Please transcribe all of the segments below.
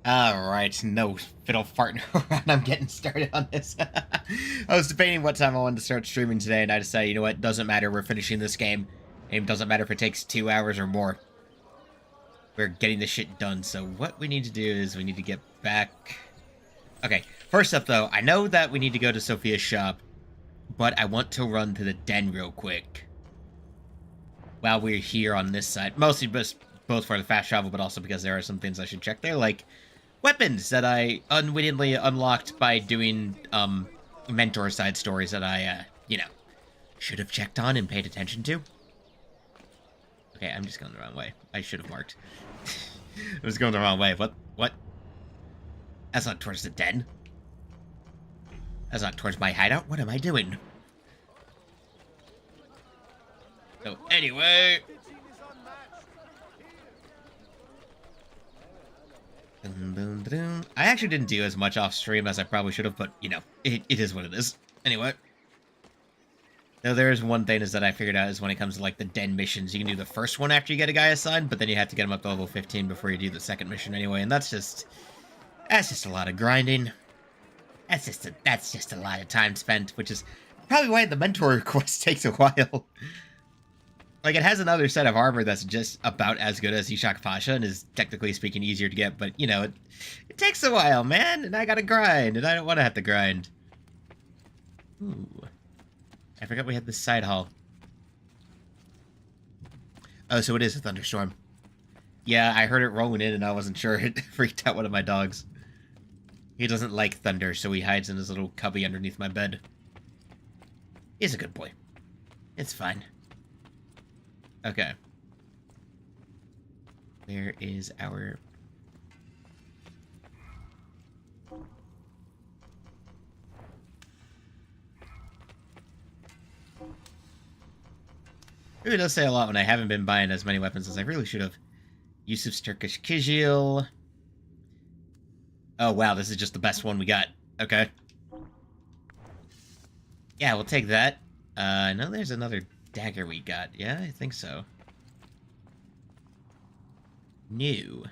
Alright, no fiddle farting around. I'm getting started on this. I was debating what time I wanted to start streaming today, and I decided, you know what, doesn't matter, we're finishing this game. It doesn't matter if it takes 2 hours or more. We're getting this shit done, so what we need to do is we need to get back... Okay, first up though, I know that we need to go to Sophia's shop, but I want to run to the den real quick. While we're here on this side. Mostly just both for the fast travel, but also because there are some things I should check there, like weapons that I unwittingly unlocked by doing, mentor side stories that I, should have checked on and paid attention to. Okay, I'm just going the wrong way. I should have marked. I was going the wrong way. What? That's not towards the den. That's not towards my hideout. What am I doing? So, anyway... I actually didn't do as much off stream as I probably should have, but, it is what it is. Anyway. Now, there is one thing is that I figured out is when it comes to, like, the den missions, you can do the first one after you get a guy assigned, but then you have to get him up to level 15 before you do the second mission anyway, and that's just a lot of grinding. That's just a lot of time spent, which is probably why the mentor quest takes a while. Like, it has another set of armor that's just about as good as Ishak Pasha and is, technically speaking, easier to get, but, it takes a while, man, and I gotta grind, and I don't want to have to grind. Ooh. I forgot we had this side hall. Oh, so it is a thunderstorm. Yeah, I heard it rolling in, and I wasn't sure. It freaked out one of my dogs. He doesn't like thunder, so he hides in his little cubby underneath my bed. He's a good boy. It's fine. Okay. Where is our... It really does say a lot when I haven't been buying as many weapons as I really should have. Yusuf's Turkish Kizil. Oh, wow, this is just the best one we got. Okay. Yeah, we'll take that. I know there's another dagger we got. Yeah, I think so. New.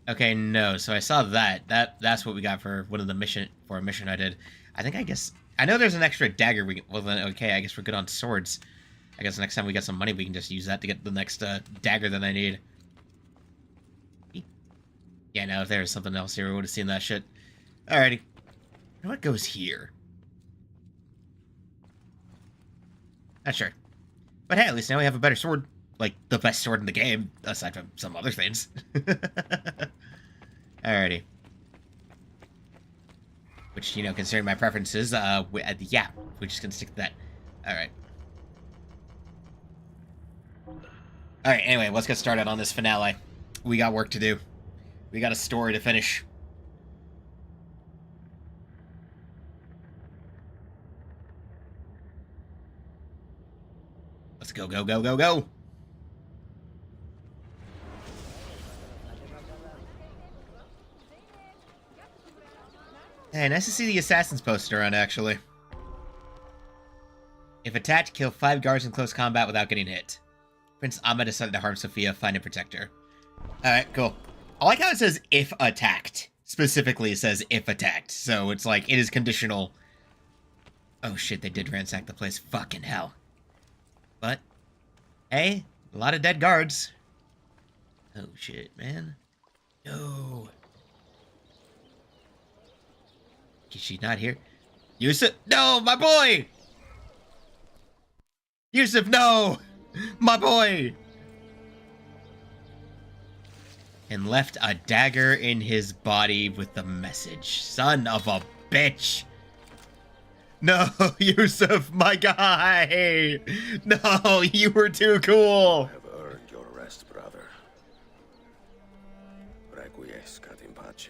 Okay, no. So I saw that. That's what we got for one of the mission a mission I did. I know there's an extra dagger we well then okay, I guess we're good on swords. I guess next time we get some money we can just use that to get the next dagger that I need. Yeah, no, if there was something else here we would have seen that shit. Alrighty. What goes here? Not sure. But hey, at least now we have a better sword. Like, the best sword in the game, aside from some other things. Alrighty. Which, considering my preferences, yeah, we're just gonna stick to that. Alright. Alright, anyway, let's get started on this finale. We got work to do. We got a story to finish. Let's go, go, go, go, go! Hey, nice to see the Assassin's poster around, actually. If attacked, kill 5 guards in close combat without getting hit. Prince Ahmed decided to harm Sophia, find and protect her. Alright, cool. I like how it says, if attacked. Specifically, it says, if attacked. So, it's like, it is conditional. Oh shit, they did ransack the place. Fucking hell. But, hey, a lot of dead guards. Oh shit, man. No. Is she not here? Yusuf? No, my boy! Yusuf, no! My boy! And left a dagger in his body with the message. Son of a bitch! No, Yusuf, my guy! No, you were too cool! I have earned your rest, brother. Requiescat in pace.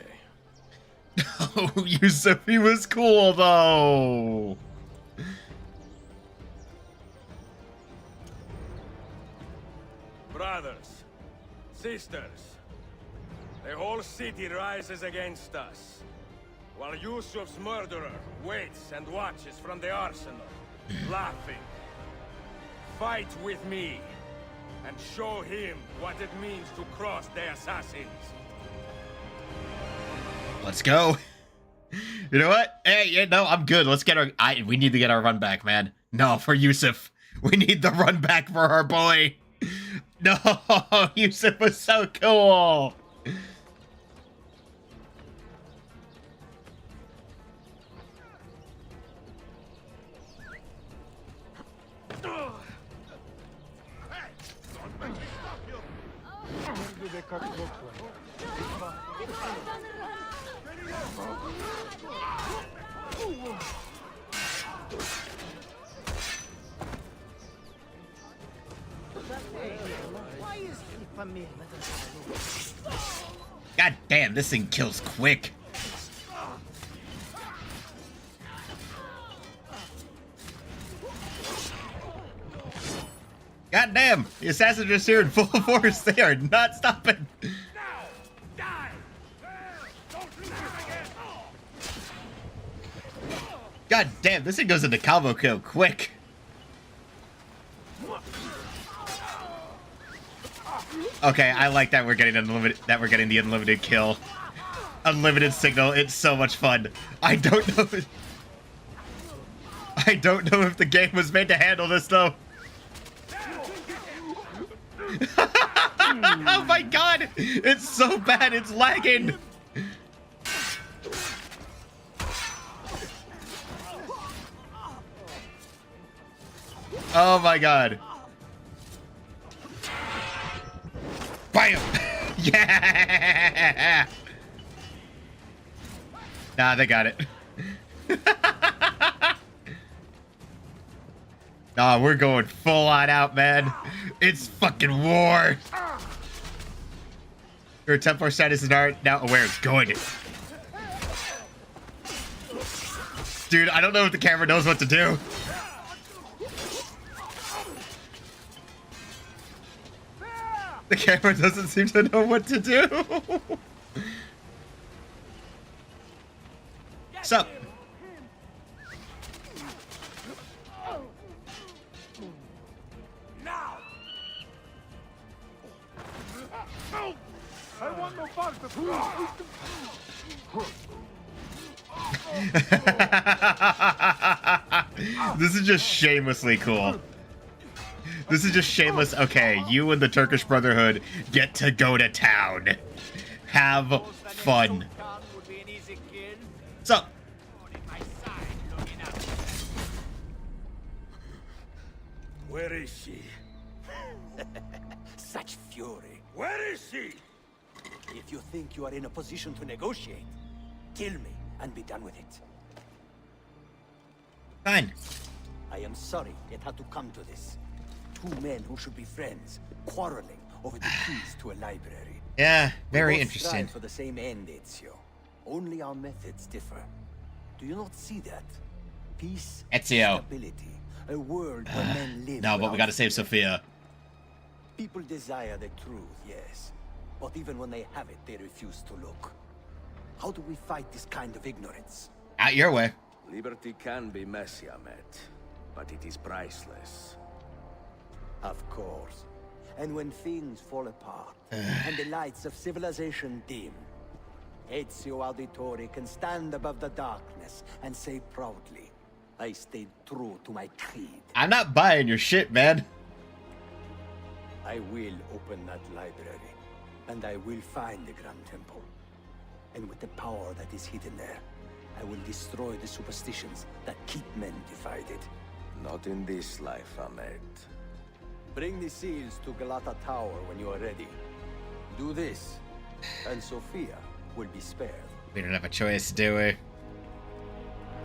No, Yusuf, he was cool, though! Brothers, sisters, the whole city rises against us, while Yusuf's murderer waits and watches from the arsenal, laughing. Fight with me, and show him what it means to cross the assassins. Let's go. You know what? Hey, yeah, no, I'm good. Let's get our... we need to get our run back, man. No, for Yusuf. We need the run back for our boy. No, Yusuf was so cool. God damn, this thing kills quick. God damn, the assassins are just here in full force. They are not stopping. God damn, this thing goes into combo kill quick. Okay, I like that we're getting unlimited. That we're getting the unlimited kill, unlimited signal. It's so much fun. I don't know. I don't know if the game was made to handle this though. Oh my god, it's so bad. It's lagging. Oh my god. Bam! Yeah! Nah, they got it. Nah, we're going full on out, man. It's fucking war. Your Templar status is now aware it's going. Dude, I don't know if the camera knows what to do. The camera doesn't seem to know what to do. Sup? Now. I want no part of This is just shamelessly cool. This is just shameless. Okay, you and the Turkish Brotherhood get to go to town. Have fun. So, where is she? Such fury. Where is she? If you think you are in a position to negotiate, kill me and be done with it. fine. I am sorry it had to come to this. Two men who should be friends, quarreling over the keys to a library. Yeah, very We both interesting. strive for the same end, Ezio. Only our methods differ. Do you not see that? Peace, Ezio. stability, a world where men live. No, but we without gotta save fear. Sophia. People desire the truth, yes. But even when they have it, they refuse to look. How do we fight this kind of ignorance? Out your way. Liberty can be messy, Ahmed, but it is priceless. Of course. And when things fall apart, and the lights of civilization dim, Ezio Auditore can stand above the darkness and say proudly, I stayed true to my creed. I'm not buying your shit, man. I will open that library, and I will find the Grand Temple. And with the power that is hidden there, I will destroy the superstitions that keep men divided. Not in this life, Ahmed. Bring the seals to Galata Tower when you are ready. Do this, and Sophia will be spared. We don't have a choice, do we?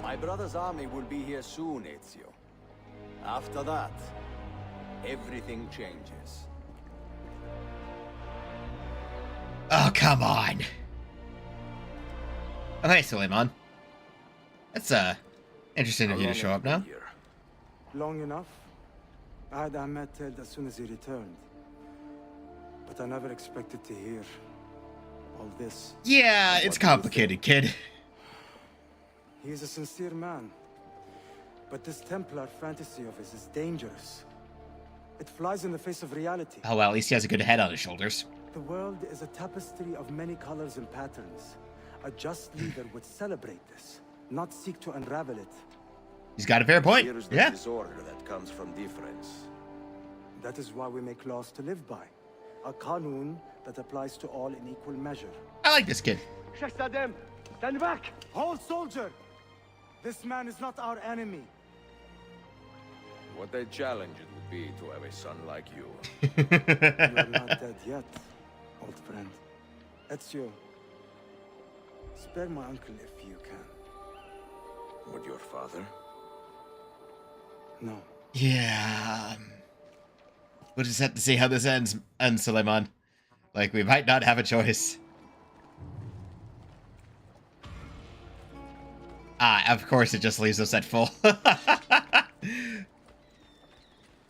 My brother's army will be here soon, Ezio. After that, everything changes. Oh, come on. Oh, hey, Suleiman. That's, interesting of you to show up now. Long enough. I had Ahmed killed as soon as he returned. But I never expected to hear all this. Yeah, it's complicated, kid. He is a sincere man. But this Templar fantasy of his is dangerous. It flies in the face of reality. Oh, well, at least he has a good head on his shoulders. The world is a tapestry of many colors and patterns. A just leader would celebrate this, not seek to unravel it. He's got a fair point. Here's the Yeah. disorder that comes from difference. That is why we make laws to live by. A qanun that applies to all in equal measure. I like this kid. Stand back! Hold, soldier! This man is not our enemy. What a challenge it would be to have a son like you. You are not dead yet, old friend. Ezio, spare my uncle if you can. Would your father? No. Yeah. We'll just have to see how this ends, Suleiman. Like, we might not have a choice. Ah, of course it just leaves us at full.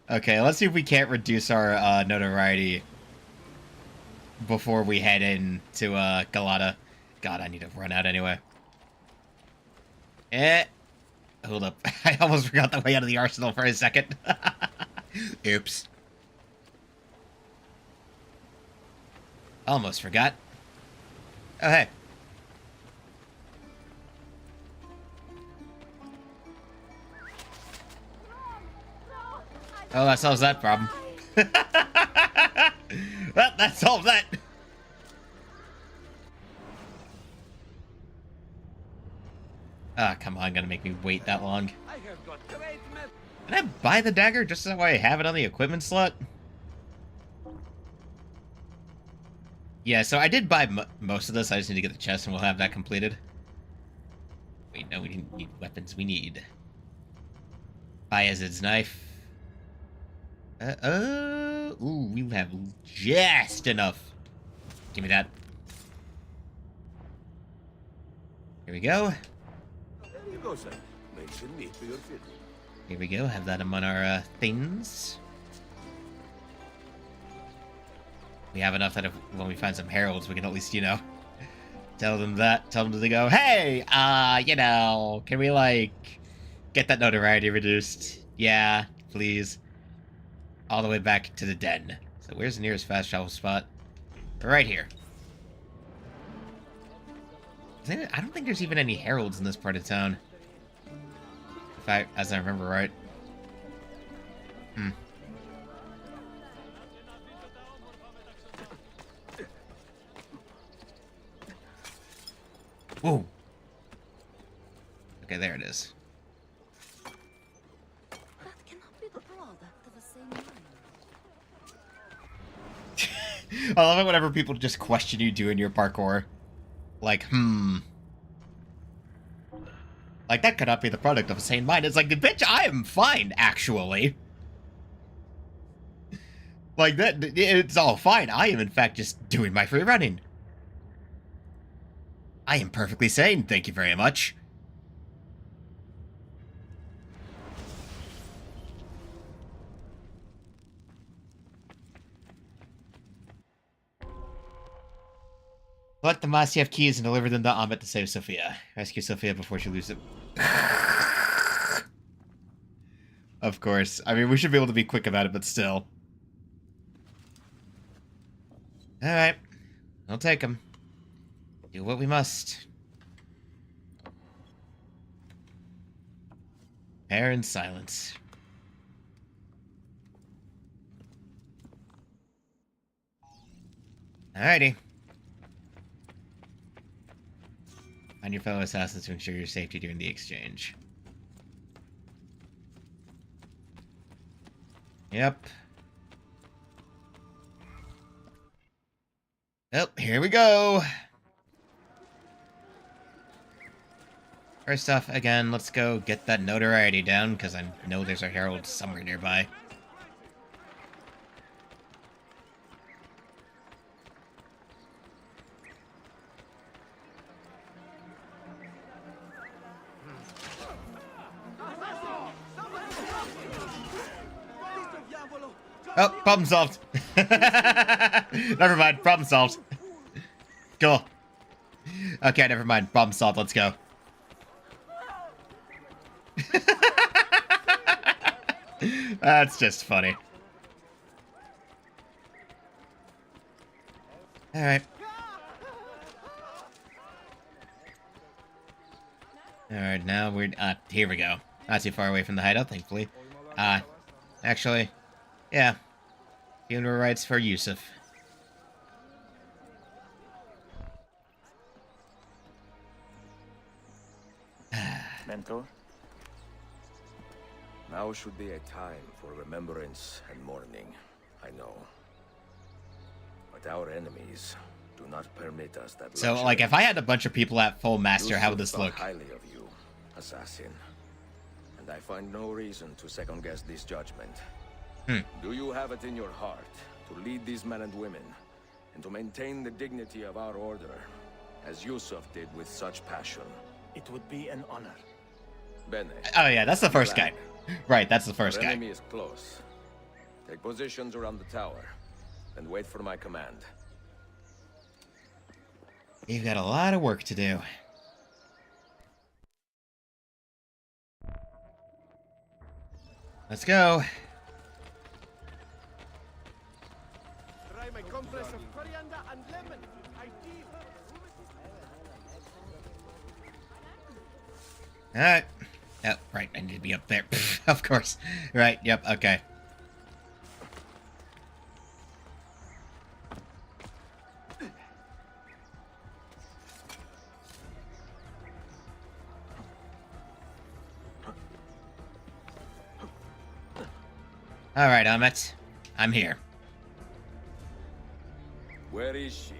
Okay, let's see if we can't reduce our notoriety before we head into Galata. God, I need to run out anyway. Hold up. I almost forgot the way out of the arsenal for a second. Oops. Almost forgot. Oh, hey. Oh, that solves that problem. Well, that solves that. Ah, come on, gonna make me wait that long. Did I buy the dagger just so I have it on the equipment slot? Yeah, so I did buy most of this. I just need to get the chest and we'll have that completed. Wait, no, we didn't need weapons. We need Bayezid's knife. Ooh, we have just enough. Give me that. Here we go. There you go, son. Mention me to your fiddle. Here we go. Have that among our things. We have enough that if, when we find some heralds, we can at least, you know, tell them that. Tell them to go, hey, you know, can we, like, get that notoriety reduced? Yeah, please. All the way back to the den. So where's the nearest fast travel spot? Right here. I don't think there's even any heralds in this part of town. In fact, as I remember right. Whoa. Okay, there it is. That cannot be the product of a same mind. I love it whenever people just question you doing your parkour. Like, Like, that could not be the product of a sane mind. It's like, bitch, I am fine, actually. Like, that, it's all fine. I am, in fact, just doing my free running. I am perfectly sane, thank you very much. Collect the Masyaf keys and deliver them to Amit to save Sophia. Rescue Sophia before she loses it. Of course. I mean, we should be able to be quick about it, but still. Alright. I'll take them. Do what we must. Prepare in silence. Alrighty. Find your fellow assassins to ensure your safety during the exchange. Yep. Oh, here we go. First off, again, let's go get that notoriety down, because I know there's a herald somewhere nearby. Oh, problem solved. Never mind, problem solved. Cool. Okay, never mind, problem solved, let's go. That's just funny. Alright. Alright, now we're... here we go. Not too far away from the hideout, thankfully. Actually, yeah. Funeral rites for Yusuf. Mentor? Now should be a time for remembrance and mourning, I know. But our enemies do not permit us that So, luxury. like, if I had a bunch of people at full master, how would this Yusuf thought look? highly of you, assassin. And I find no reason to second-guess this judgment. Do you have it in your heart to lead these men and women, and to maintain the dignity of our order, as Yusuf did with such passion? It would be an honor. Bene. Oh, yeah, that's the first guy. Right, that's the first Our guy. enemy is close. Take positions around the tower, and wait for my command. You've got a lot of work to do. Let's go. Try my compress of coriander and lemon. Ideal. Alright. Oh, right, I need to be up there. Of course. Right, yep, okay. Alright, Amit. I'm here. Where is she?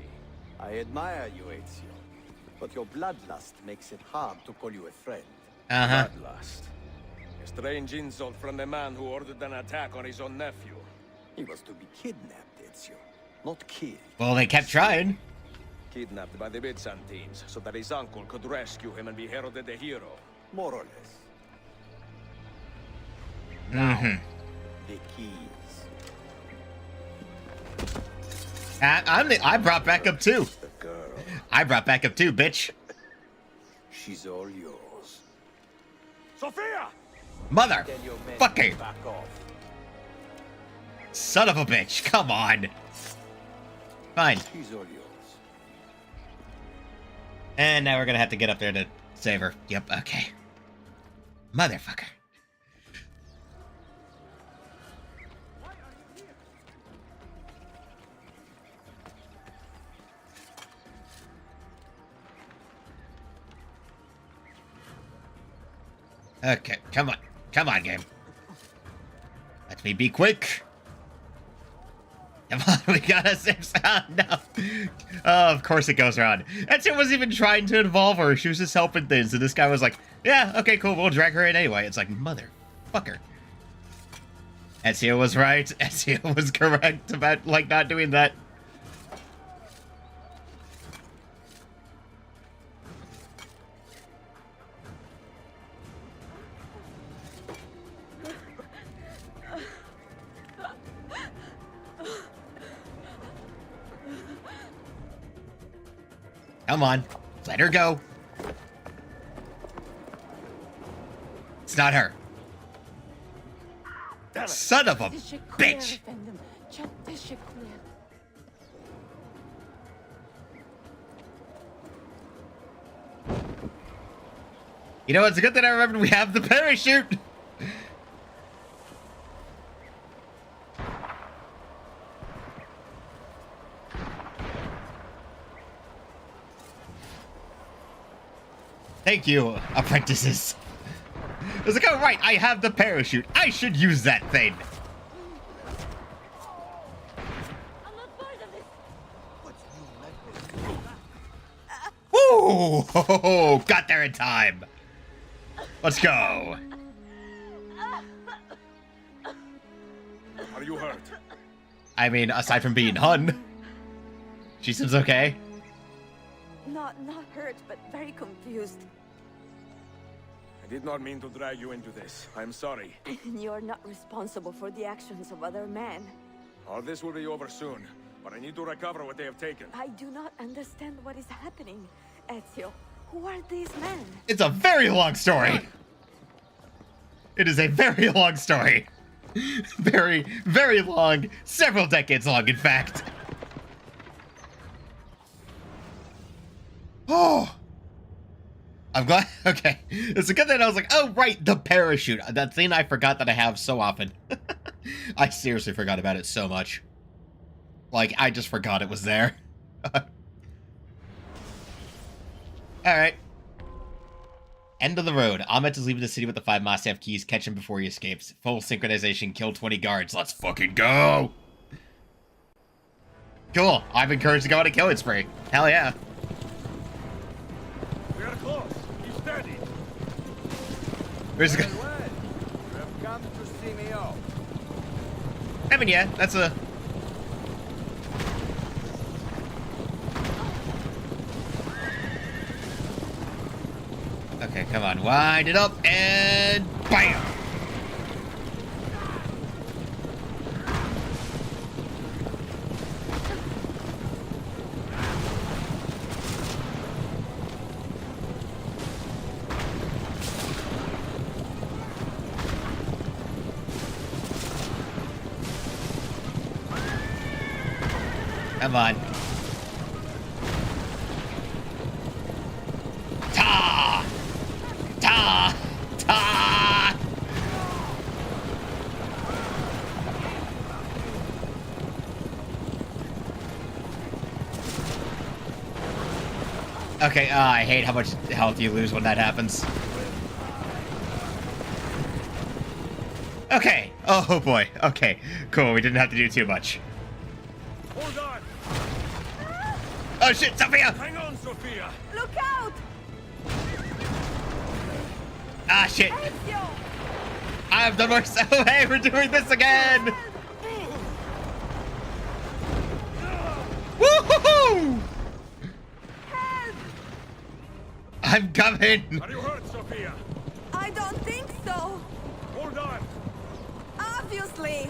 I admire you, Ezio, but your bloodlust makes it hard to call you a friend. Uh-huh. Bloodlust. A strange insult from the man who ordered an attack on his own nephew. He was to be kidnapped, Ezio, not killed. Well, they kept trying. Kidnapped by the Byzantines so that his uncle could rescue him and be heralded a hero. More or less. Mm-hmm. The keys. I brought backup too. The girl. I brought backup too, bitch. She's all yours. Sophia! Mother Tell your men fucker. to back off. Son of a bitch. Come on. Fine. She's all yours. And now we're gonna have to get up there to save her. Yep, okay. Motherfucker. Okay, come on. Come on, game. Let me be quick. Come on, we gotta save. Oh, no. Oh, of course it goes around. Ezio wasn't even trying to involve her. She was just helping things. And this guy was like, yeah, okay, cool. We'll drag her in anyway. It's like, motherfucker. Ezio was right. Ezio was correct about, like, not doing that. Come on. Let her go. It's not her. Son of a bitch. You know, it's a good that I remembered we have the parachute. Thank you, apprentices. I was like, oh, right, I have the parachute. I should use that thing. Woo! Oh, got there in time. Let's go. Are you hurt? I mean, aside from being Hun, she seems okay. Not hurt, but very confused. I did not mean to drag you into this. I'm sorry. You're not responsible for the actions of other men. All this will be over soon, but I need to recover what they have taken. I do not understand what is happening. Ezio, who are these men? It's a very long story. It is a very long story. Very, very long. Several decades long, in fact. Oh, I'm glad. Okay, it's a good thing I was like, oh right, the parachute. That thing I forgot that I have so often. I seriously forgot about it so much. Like, I just forgot it was there. Alright. End of the road. Ahmet is leaving the city with the 5 must-have keys. Catch him before he escapes. Full synchronization. Kill 20 guards. Let's fucking go! Cool. I'm encouraged to go on a killing spree. Hell yeah. We are close. Keep steady. Where's the guy? You have come to see me off. I mean, yeah, that's a... Okay, come on. Wind it up and bam! Come on. Ta! Ta! Ta! Okay, I hate how much health you lose when that happens. Okay. Oh boy. Okay. Cool. We didn't have to do too much. Hold on. Oh shit, Sophia! Hang on, Sophia. Look out! Ah shit! Ezio! I've done worse. Oh hey, we're doing this again! Woohoo! Help! I'm coming! Are you hurt, Sophia? I don't think so. Hold on. Obviously.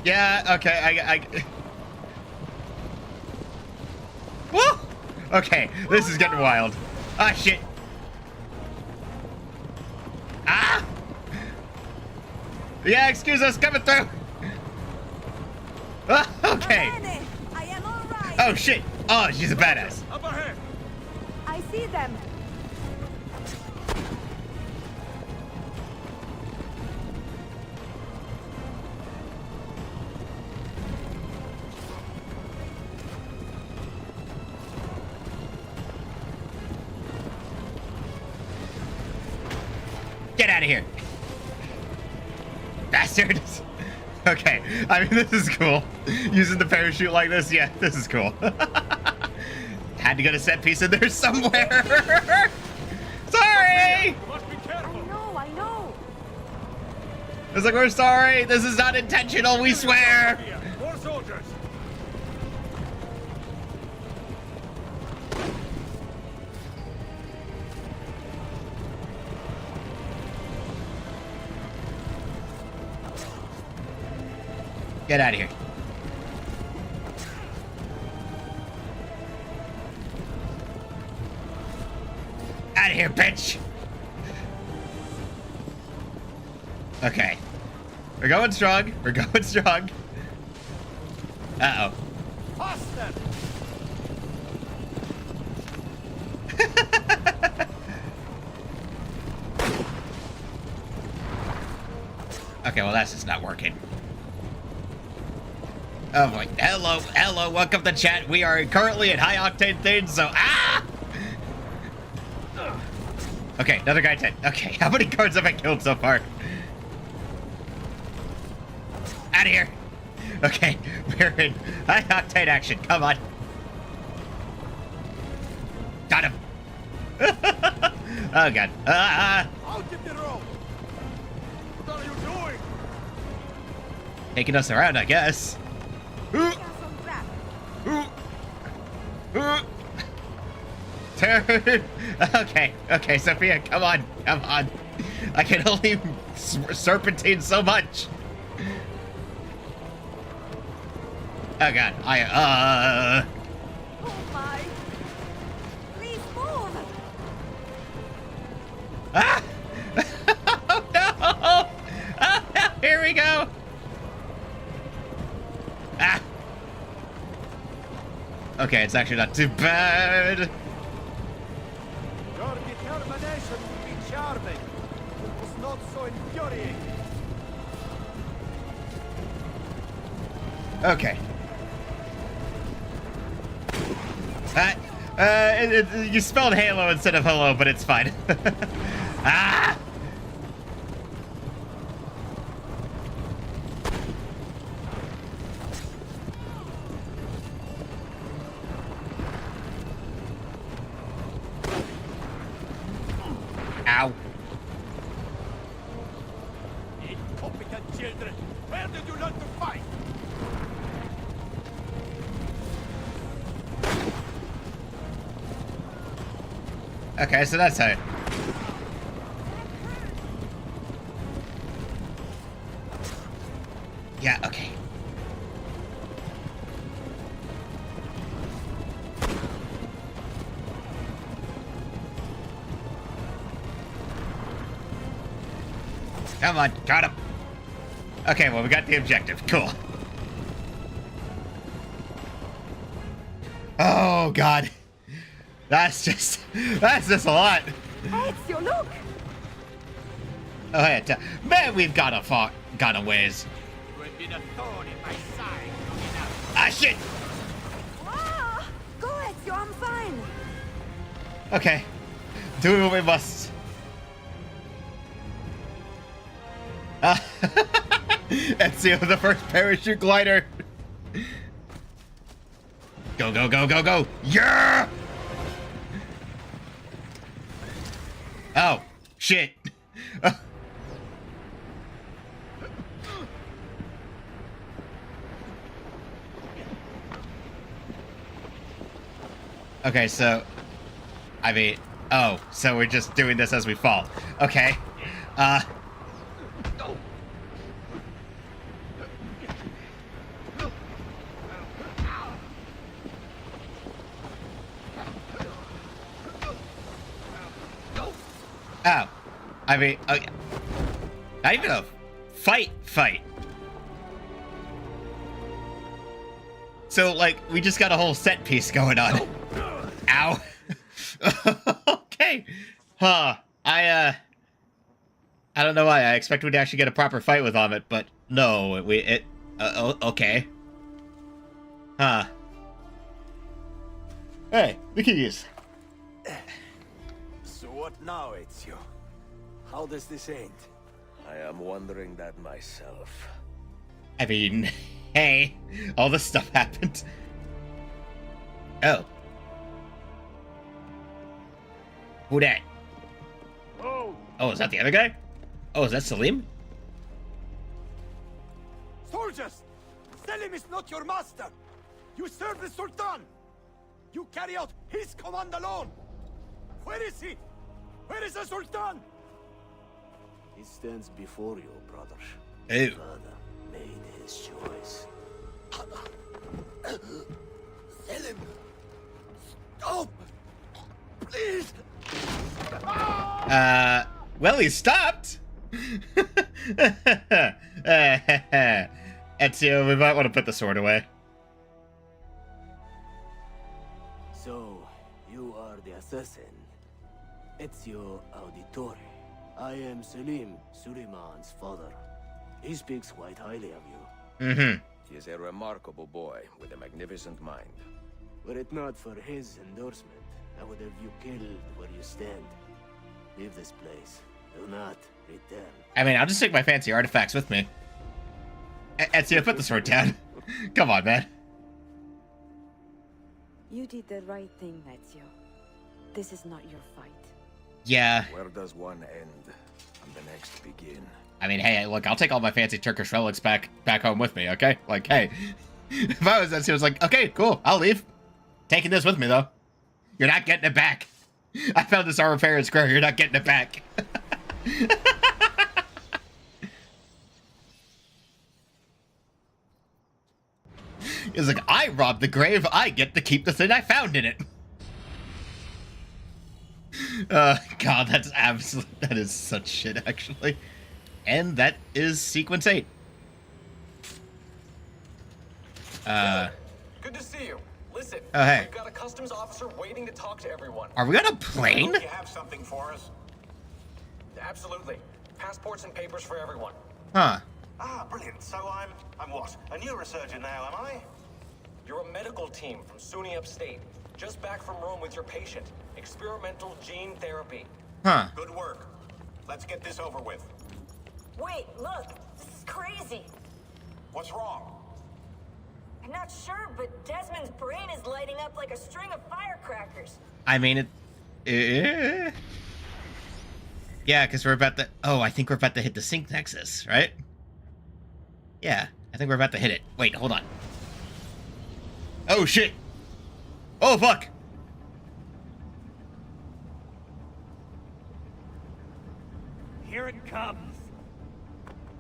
Yeah, okay, I... Woo! Okay, this is getting wild. Ah, shit. Ah! Yeah, excuse us, coming through! Ah, okay. Bene, I am all right. Oh, shit. Oh, she's a badass. Up ahead. I see them. Get out of here. Bastards. Okay, I mean, this is cool. Using the parachute like this, yeah, this is cool. Had to get a set piece in there somewhere. Sorry! You must be careful. I know. It's like, we're sorry. This is not intentional, we swear. Sophia, more soldiers. Get out of here. Out of here, bitch. Okay. We're going strong. We're going strong. Uh-oh. Faster! Okay, well, that's just not working. Oh boy. Hello, hello, welcome to chat. We are currently at high octane things, so ah! Okay, another guy 10. Okay, how many cards have I killed so far? Out of here. Okay, we're in high octane action. Come on. Got him. Oh god. Out of the road. What are you doing? Taking us around, I guess. Get some back. Turn. Okay, okay, Sophia, come on, come on. I can only serpentine so much. Oh god, Oh my. Please move. Ah! Oh no! Oh no! Here we go! Ah! Okay, it's actually not too bad. Your determination will be charming. It was not so infuriating. Okay. You spelled Halo instead of hello, but it's fine. Ah! Ow. Incompetent children! Where did you learn to fight? Okay, so that's how. Yeah, okay. Come on, got him. Okay, well, we got the objective. Cool. Oh, God. That's just a lot. Ezio, look! Oh, yeah, man, we've got a ways. You have been a thorn in my side. Ah, shit. Ah! Go, Ezio, I'm fine. Okay, doing what we must. Ezio, the first parachute glider. Go, go, go, go, go. Yeah! Oh, shit. Okay, so, I mean, oh, so we're just doing this as we fall. Okay. Oh, I mean, okay. Not even a fight. So, like, we just got a whole set piece going on. Ow. Okay. Huh. I don't know why. I expected we'd actually get a proper fight with Amit, but no, okay. Huh. Hey, the keys. So what now, Ezio? How does this end? I am wondering that myself. I mean, hey, all this stuff happened. Oh. Who that? Oh, is that the other guy? Oh, is that Selim? Soldiers! Selim is not your master! You serve the Sultan! You carry out his command alone! Where is he? Where is the Sultan? He stands before you, brother. Ew. Father made his choice. Selim! Stop! Please! Well, he stopped. Ezio, we might want to put the sword away. So, you are the assassin. Ezio Auditore. I am Selim, Suleiman's father. He speaks quite highly of you. Mm-hmm. He is a remarkable boy with a magnificent mind. Were it not for his endorsement, I would have you killed where you stand. Leave this place. Do not return. I mean, I'll just take my fancy artifacts with me. Ezio, put the sword down. Come on, man. You did the right thing, Ezio. This is not your fight. Yeah. Where does one end and the next begin? I mean, hey, look, I'll take all my fancy Turkish relics back home with me, okay? Like, hey. If I was Ezio, I was like, okay, cool, I'll leave. Taking this with me, though. You're not getting it back. I found this armor fair in Square. You're not getting it back. He's like, I robbed the grave. I get to keep the thing I found in it. God, that is such shit, actually. And that is sequence 8. Good to see you. Listen. Listen, Oh, hey. we've got a customs officer waiting to talk to everyone. Are we on a plane? You have something for us? Absolutely. Passports and papers for everyone. Huh. Ah, brilliant. So I'm what? A neurosurgeon now, am I? You're a medical team from SUNY Upstate. Just back from Rome with your patient. Experimental gene therapy. Huh. Good work. Let's get this over with. Wait, look! This is crazy! What's wrong? I'm not sure, but Desmond's brain is lighting up like a string of firecrackers. I mean, yeah, because we're about to... Oh, I think we're about to hit the sync nexus, right? Yeah, I think we're about to hit it. Wait, hold on. Oh, shit! Oh, fuck! Here it comes.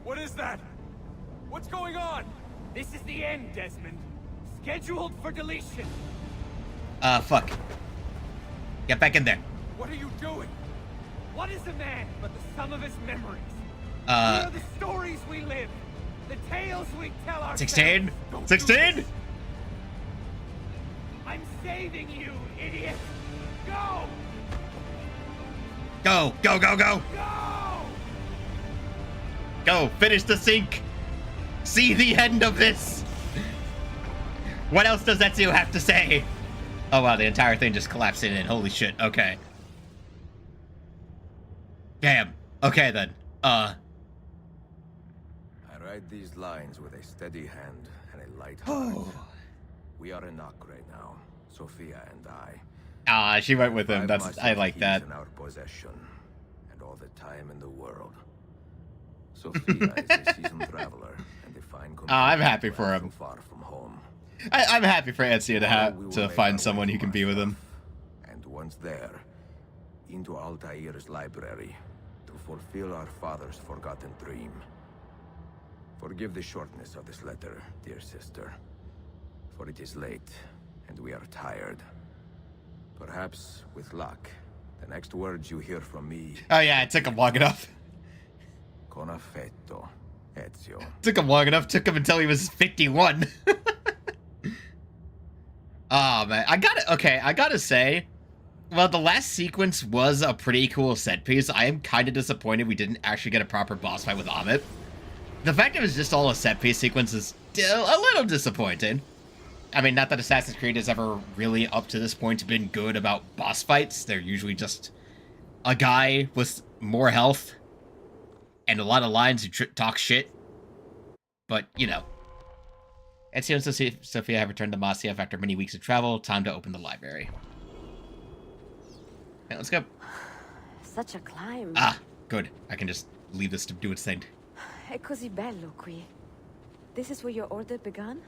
What is that? What's going on? This is the end, Desmond. Scheduled for deletion. Fuck. Get back in there. What are you doing? What is a man but the sum of his memories? Uh, What are the stories we live? The tales we tell ourselves. 16? Don't do 16? this. I'm saving you, idiot. Go! Go, go, go, go! Go! Go, finish the sync! See the end of this! What else does Ezio have to say? Oh wow, the entire thing just collapsed in. Holy shit, okay. Damn. Okay then. I write these lines with a steady hand and a light heart. We are in Nock right now, Sophia and I. Ah, she went with him. That's I like that. In our possession, and all the time in the world. Sophia is a seasoned traveler and a fine I'm happy for him. so far from home. I'm happy for Ezio to have We will to make find our someone way who to can be with him. Markov, and once there, into Altair's library to fulfill our father's forgotten dream. Forgive the shortness of this letter, dear sister, for it is late and we are tired. Perhaps, with luck, the next words you hear from me... Oh yeah, it took him long enough. Con affetto, Ezio. Took him long enough. Took him until he was 51. Oh man, I gotta say, well, the last sequence was a pretty cool set piece. I am kind of disappointed we didn't actually get a proper boss fight with Amit. The fact it was just all a set piece sequence is still a little disappointing. I mean, not that Assassin's Creed has ever really, up to this point, been good about boss fights. They're usually just a guy with more health and a lot of lines who talk shit. But, you know. Ezio and Sophia have returned to Masyaf after many weeks of travel. Time to open the library. Okay, let's go. Such a climb. Ah, good. I can just leave this to do its thing. È così bello qui. This is where your order began?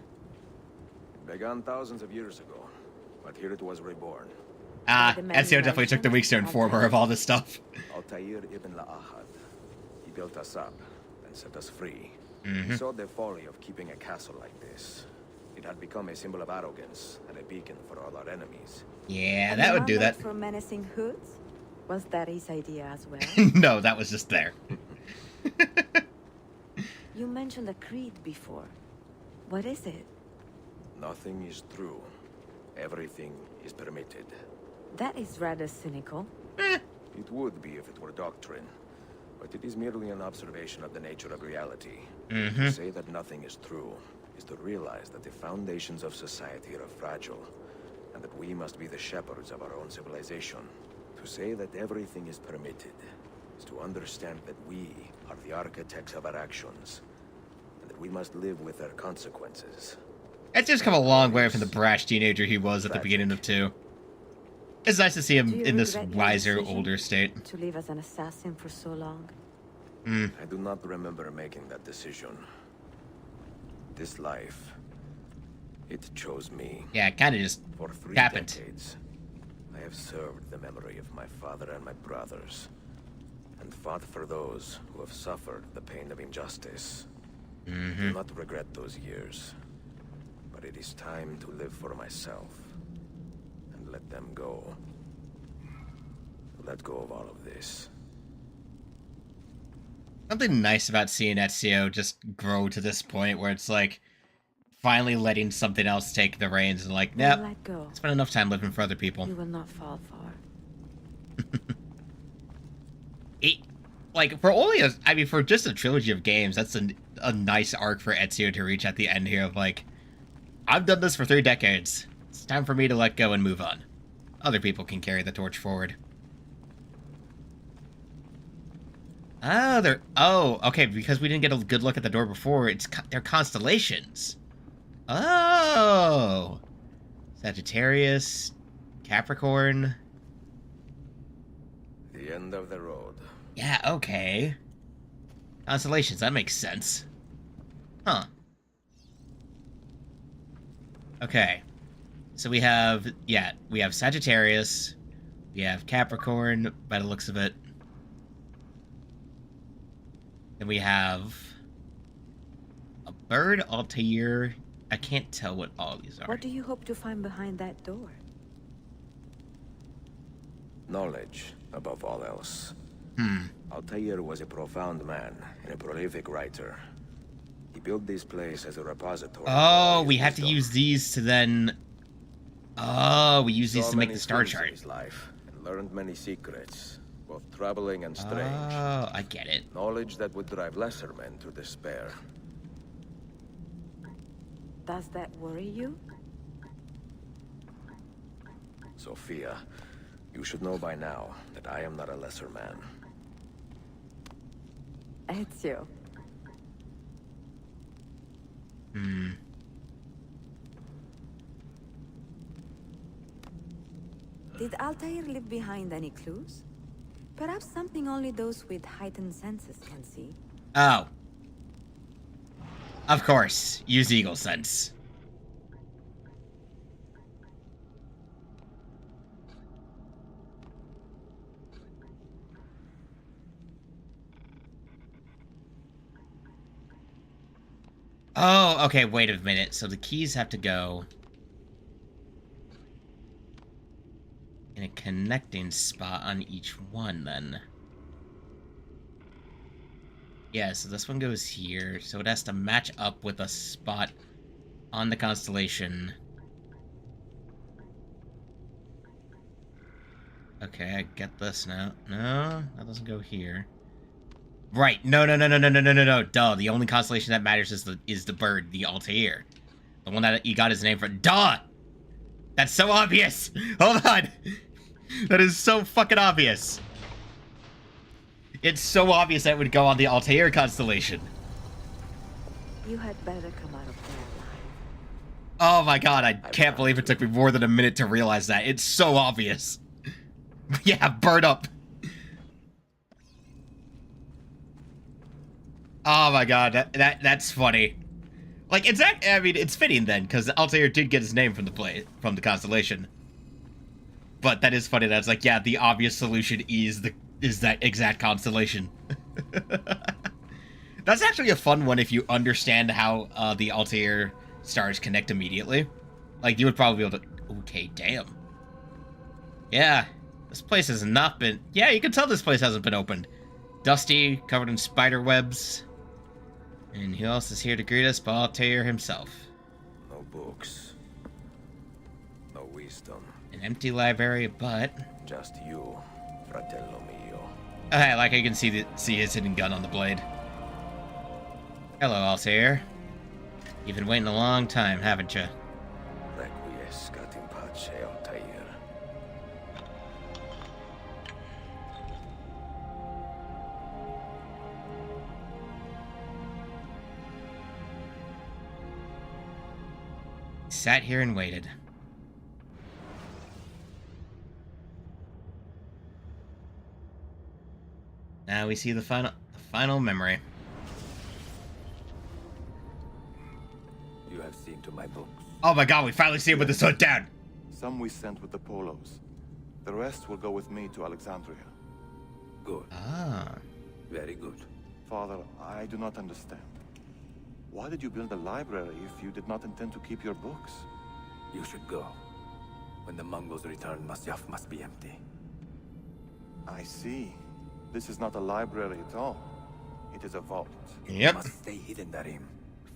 Began thousands of years ago, but here it was reborn. Ah, The man Ezio you definitely took the mentioned? weeks to inform her of all this stuff. Altair ibn La'ahad. He built us up and set us free. Mm-hmm. He saw the folly of keeping a castle like this. It had become a symbol of arrogance and a beacon for all our enemies. Yeah, And that the would one do that. made for menacing hoods? Was that his idea as well? No, that was just there. You mentioned a creed before. What is it? Nothing is true. Everything is permitted. That is rather cynical. It would be if it were doctrine, but it is merely an observation of the nature of reality. Mm-hmm. To say that nothing is true is to realize that the foundations of society are fragile, and that we must be the shepherds of our own civilization. To say that everything is permitted is to understand that we are the architects of our actions, and that we must live with their consequences. Ezio's come a long way from the brash teenager he was at the beginning of 2. It's nice to see him Do you in this regret your wiser, decision older state. to live as an assassin for so long? I do not remember making that decision. This life, it chose me. Yeah, it kind of just For 3 happened. decades, I have served the memory of my father and my brothers, and fought for those who have suffered the pain of injustice. I do not regret those years, but it is time to live for myself, and let them go. Let go of all of this. Something nice about seeing Ezio just grow to this point where it's like, finally letting something else take the reins and like, Now nope, let go. spent enough time living for other people. You will not fall far. Like, for only a, I mean, for just a trilogy of games, that's a nice arc for Ezio to reach at the end here of like, I've done this for 3 decades. It's time for me to let go and move on. Other people can carry the torch forward. Oh, okay, because we didn't get a good look at the door before, they're constellations. Oh! Sagittarius, Capricorn. The end of the road. Yeah, okay. Constellations, that makes sense. Huh. Okay. So we have, we have Sagittarius, we have Capricorn, by the looks of it. Then we have a bird, Altair. I can't tell what all these are. What do you hope to find behind that door? Knowledge, above all else. Hmm. Altair was a profound man and a prolific writer. He built this place as a repository. Oh, we have to use these to then... Oh, we use these to make the star chart. His life and learned many secrets, both troubling and strange. Oh, I get it. Knowledge that would drive lesser men to despair. Does that worry you? Sophia, you should know by now that I am not a lesser man. Ezio. Hmm. Did Altair leave behind any clues? Perhaps something only those with heightened senses can see. Oh. Of course. Use Eagle Sense. Oh, okay, wait a minute. So the keys have to go in a connecting spot on each one, then. Yeah, so this one goes here, so it has to match up with a spot on the constellation. Okay, I get this now. No, that doesn't go here. Right, no. Duh, the only constellation that matters is the bird, the Altair. The one that you got his name from. Duh! That's so obvious! Hold on! That is so fucking obvious. It's so obvious that it would go on the Altair constellation. You had better come out of there alive. Oh my god, I can't believe it took me more than a minute to realize that. It's so obvious. Yeah, burn up. Oh my god, that's funny. Like, I mean, it's fitting then, because Altair did get his name from the constellation. But that is funny. That's like, yeah, the obvious solution is that exact constellation. That's actually a fun one if you understand how the Altair stars connect immediately. Like, you would probably be able to... Okay, damn. Yeah, this place has not been... Yeah, you can tell this place hasn't been opened. Dusty, covered in spider webs. And who else is here to greet us but Altair himself? No books. No wisdom. An empty library, but... Just you, fratello mio. Okay, like I can see his hidden gun on the blade. Hello, Altair. You've been waiting a long time, haven't you? Requiescat in pace, Altair. Sat here and waited. Now we see the final memory. You have seen to my books. Oh my god, we finally see him with his hood down! Some we sent with the Polos. The rest will go with me to Alexandria. Good. Ah. Very good. Father, I do not understand. Why did you build a library if you did not intend to keep your books? You should go. When the Mongols return, Masyaf must be empty. I see. This is not a library at all. It is a vault. Yep. Must stay hidden, Darim.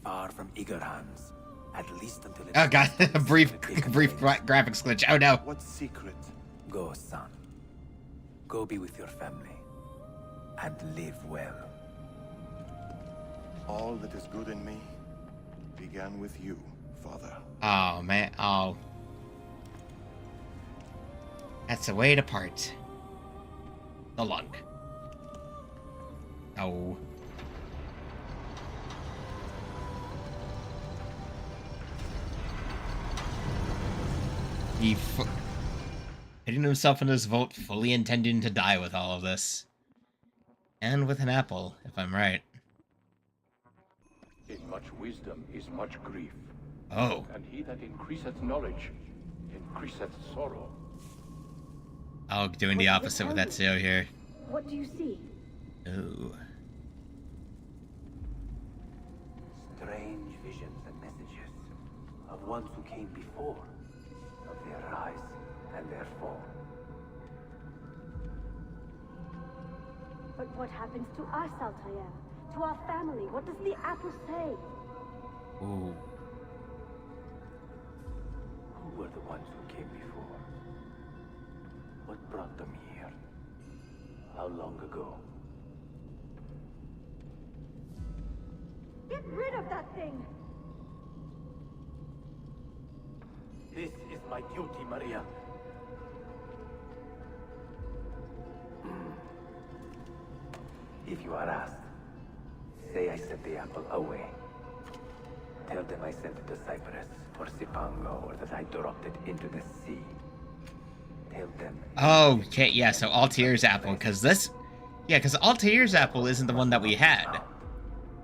Far from eager hands. At least until it... Oh god, a brief graphics glitch. Oh no. What secret? Go, son. Go be with your family. And live well. All that is good in me began with you, Father. Oh man, oh. That's the way to part. The lung. Oh. He hitting himself in his vote, fully intending to die with all of this. And with an apple, if I'm right. In much wisdom is much grief. Oh. And he that increaseth knowledge increaseth sorrow. Oh, doing the opposite with that Ezio here. What do you see? Ooh. Strange visions and messages of ones who came before, of their rise and their fall. But what happens to us, Altair? To our family? What does the apple say? Ooh. Who were the ones who came before? What brought them here? How long ago? Get rid of that thing! This is my duty, Maria. If you are asked, say I sent the apple away. Tell them I sent it to Cyprus, or Cipango, or that I dropped it into the sea. Tell them... Oh, okay, yeah, so Altair's apple, because this... Yeah, because Altair's apple isn't the one that we had.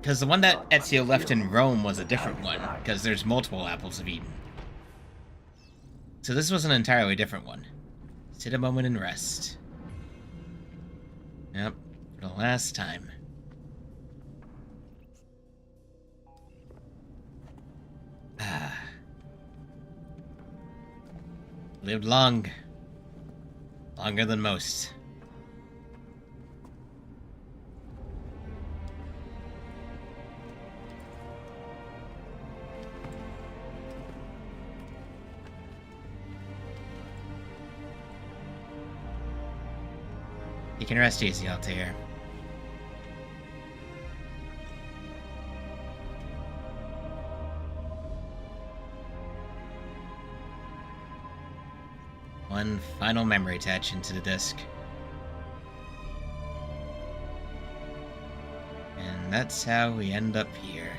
Because the one that Ezio left in Rome was a different one, because there's multiple apples of Eden. So this was an entirely different one. Sit a moment and rest. Yep, for the last time. Ah. Lived long. Longer than most. You can rest easy, Altair. One final memory attached into the disc. And that's how we end up here.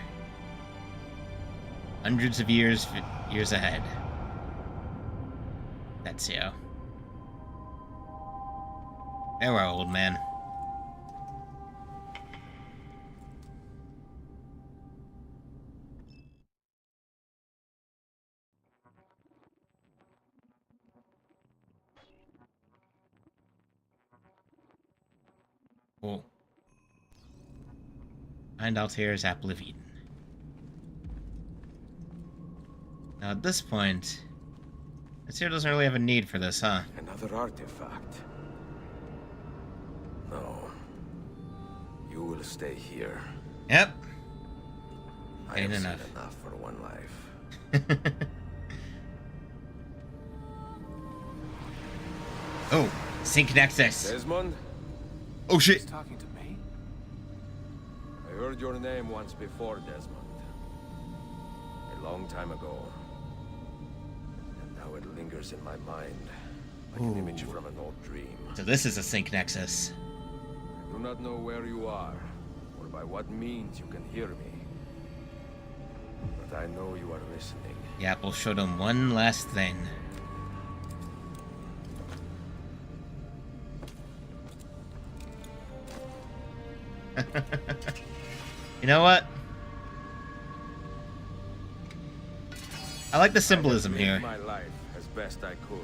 Hundreds of years ahead. That's you. Farewell, old man. Cool. Find Altair's Apple of Eden. Now at this point, Ezio doesn't really have a need for this, huh? Another artifact. No. You will stay here. Yep. I have Ain't seen enough. enough for one life. Oh, Sync Nexus. Desmond? Oh shit. He's talking to me? I heard your name once before, Desmond. A long time ago. And now it lingers in my mind, like an image from an old dream. So this is a Sync Nexus. I do not know where you are, or by what means you can hear me. But I know you are listening. The apple showed him one last thing. You know what? I like the symbolism I here. lived my life as best I could,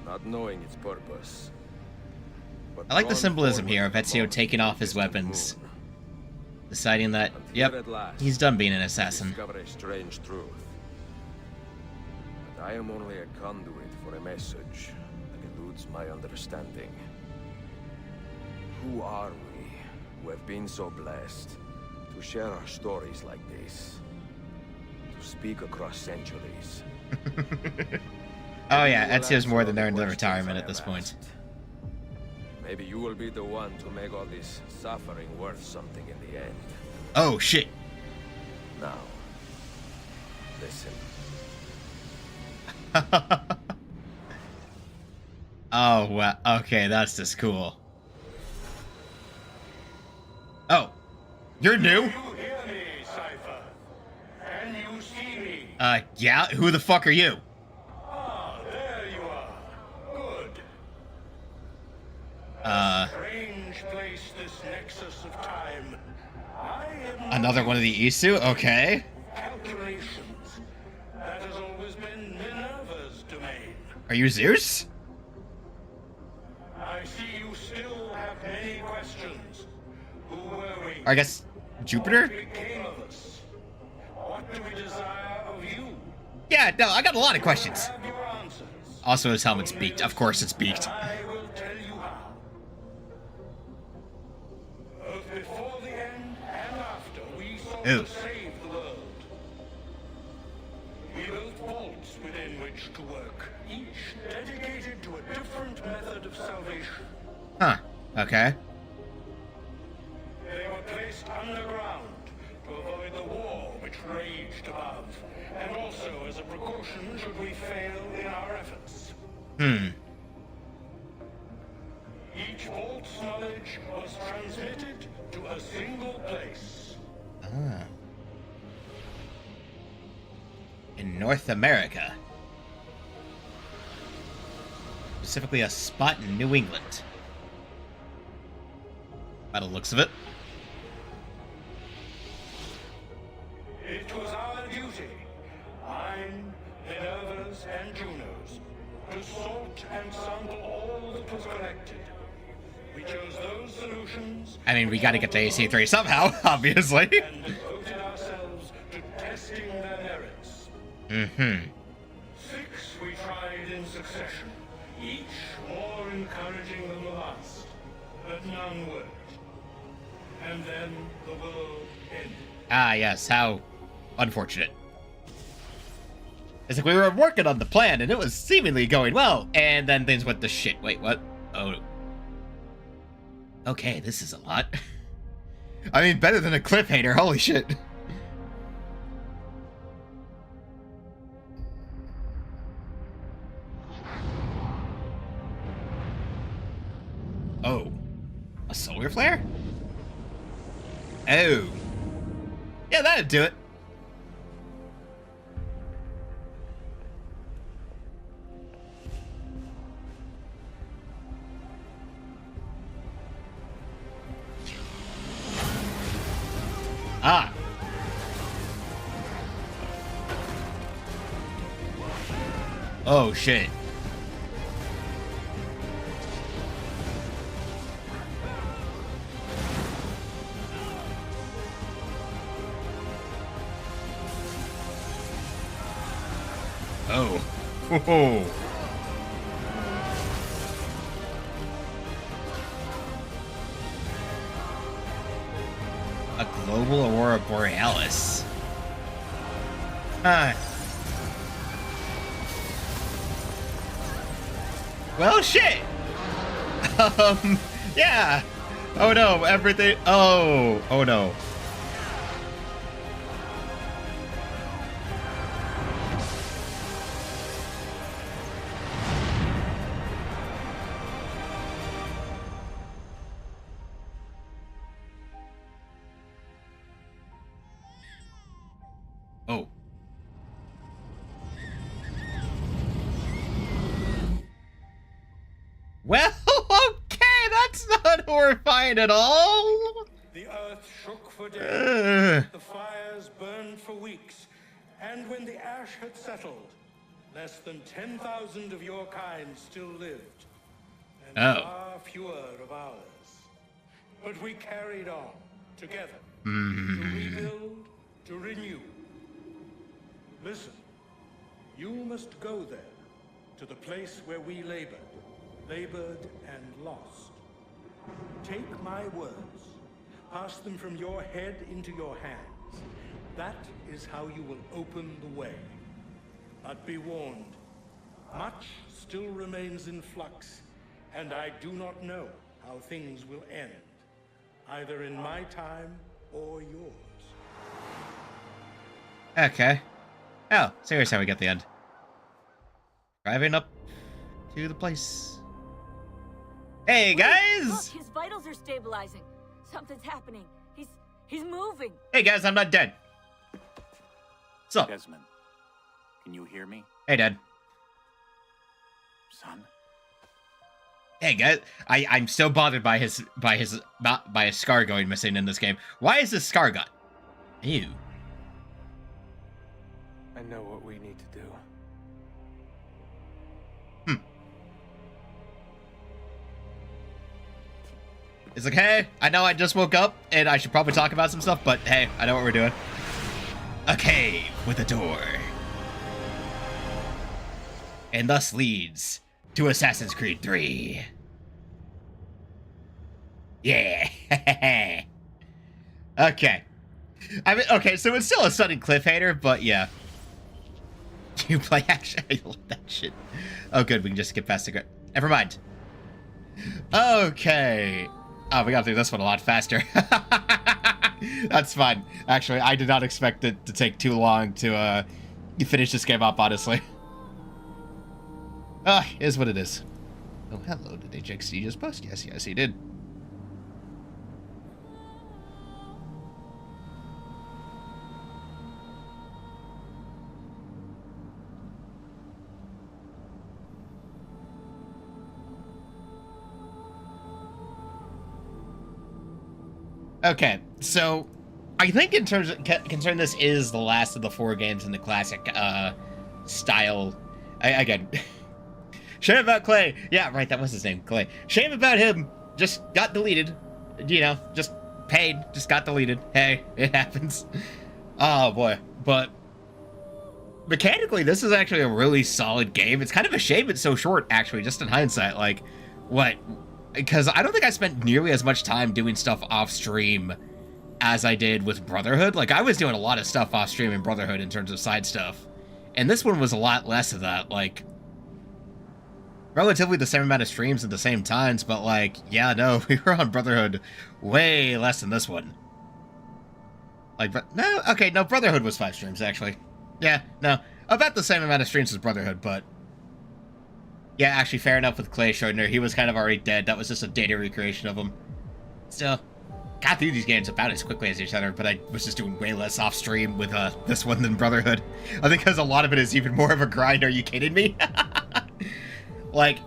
not knowing its purpose. But I like the drawn symbolism forward here of to the Ezio moment taking off his distant weapons. moon. Deciding that, And yep, here at last, he's done being an I assassin. discover a strange truth. That I am only a conduit for a message that eludes my understanding. Who are we, who have been so blessed to share our stories like this? to speak across centuries. Oh yeah, Ezio's more than earned the retirement at this point. Maybe you will be the one to make all this suffering worth something in the end. Oh shit. Now, listen. Oh, well, okay, that's just cool. Oh, you're new? Do you hear me, Seiker? Can you see me? Yeah, who the fuck are you? Ah, there you are. Good. Strange place, this nexus of time. I am Another one of the Isu? Okay. calculations. That has always been Minerva's domain. Are you Zeus? I see you still have many questions. Who were we? Or I guess Jupiter? What became of us? What do we desire of you? Yeah, no, I got a lot of questions. Have your answers. Also, his helmet's beaked. Of course it's beaked. I will tell you how. Both before the end and after, we sought Ew. to save the world. We built vaults within which to work, each dedicated to a different method of salvation. Huh. Okay. They were placed underground to avoid the war which raged above, and also as a precaution should we fail in our efforts. Each vault's knowledge was transmitted to a single place. Ah. In North America. Specifically a spot in New England. By the looks of it. It was our duty, mine, Minerva's, and Juno's, to sort and sample all that was collected. We chose those solutions. I mean, we gotta get to AC3 somehow, obviously. And devoted ourselves to testing their merits. 6 we tried in succession, each more encouraging than the last, but none worked. And then the world ended. Ah, yes, how unfortunate. It's like we were working on the plan and it was seemingly going well, and then things went to shit. Wait, what? Oh. Okay, this is a lot. I mean, better than a cliffhanger, holy shit. Oh. A solar flare? Oh. Yeah, that'd do it. Ah. Oh, shit. Oh. Whoa. A global aurora borealis. Well, shit. Yeah. Oh no, everything. Oh no. Oh. Well, okay, that's not horrifying at all. The earth shook for days, the fires burned for weeks, and when the ash had settled, less than 10,000 of your kind still lived, and far fewer of ours. But we carried on, together, to rebuild, to renew. Listen, you must go there, to the place where we labored and lost. Take my words, pass them from your head into your hands, That is how you will open the way. But be warned, much still remains in flux, and I do not know how things will end, either in my time or yours. Okay. Oh, so here's how we get the end. Driving up to the place. Hey, guys! Look, his vitals are stabilizing. Something's happening. He's moving. Hey, guys, I'm not dead. What's up? Desmond, can you hear me? Hey, Dad. Son? Hey, guys. I'm so bothered by his scar going missing in this game. Why is this scar gone? Ew. I know what we need to do. It's like, hey, I know I just woke up and I should probably talk about some stuff, but hey, I know what we're doing. A cave with a door. And thus leads to Assassin's Creed 3. Yeah. Okay. I mean, okay, so it's still a sudden cliffhanger, but yeah. You play action? I love that shit. Oh, good, we can just skip past the... Never mind. Okay. Oh, we got through this one a lot faster. That's fine. Actually, I did not expect it to take too long to finish this game up, honestly. Is what it is. Oh, hello. Did HXC just post? Yes, he did. Okay, so I think in terms of concern, this is the last of the 4 games in the classic style. Again, shame about Clay. Yeah, right, that was his name, Clay. Shame about him. Just got deleted. You know, just paid, just got deleted. Hey, it happens. Oh boy, but mechanically, this is actually a really solid game. It's kind of a shame it's so short, actually, just in hindsight. Like, what? Because I don't think I spent nearly as much time doing stuff off stream as I did with Brotherhood. Like, I was doing a lot of stuff off stream in Brotherhood in terms of side stuff. And this one was a lot less of that. Like, relatively the same amount of streams at the same times, but like, yeah, no, we were on Brotherhood way less than this one. Like, but no, okay, no, Brotherhood was 5 streams, actually. Yeah, no, about the same amount of streams as Brotherhood, but... Yeah, actually, fair enough with Clay Schrodner. He was kind of already dead. That was just a data recreation of him. Still, got through these games about as quickly as each other, but I was just doing way less off-stream with this one than Brotherhood. I think because a lot of it is even more of a grind. Are you kidding me? Like,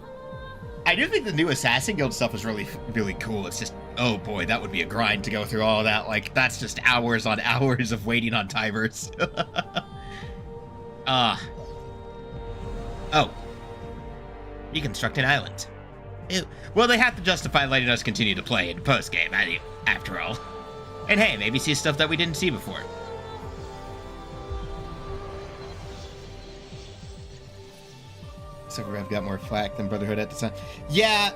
I do think the new Assassin Guild stuff is really, really cool. It's just, oh boy, that would be a grind to go through all of that. Like, that's just hours on hours of waiting on timers. Oh. Reconstruct an island. Ew. Well, they have to justify letting us continue to play in post-game, after all. And hey, maybe see stuff that we didn't see before. So Rev got more flack than Brotherhood at the time. Yeah,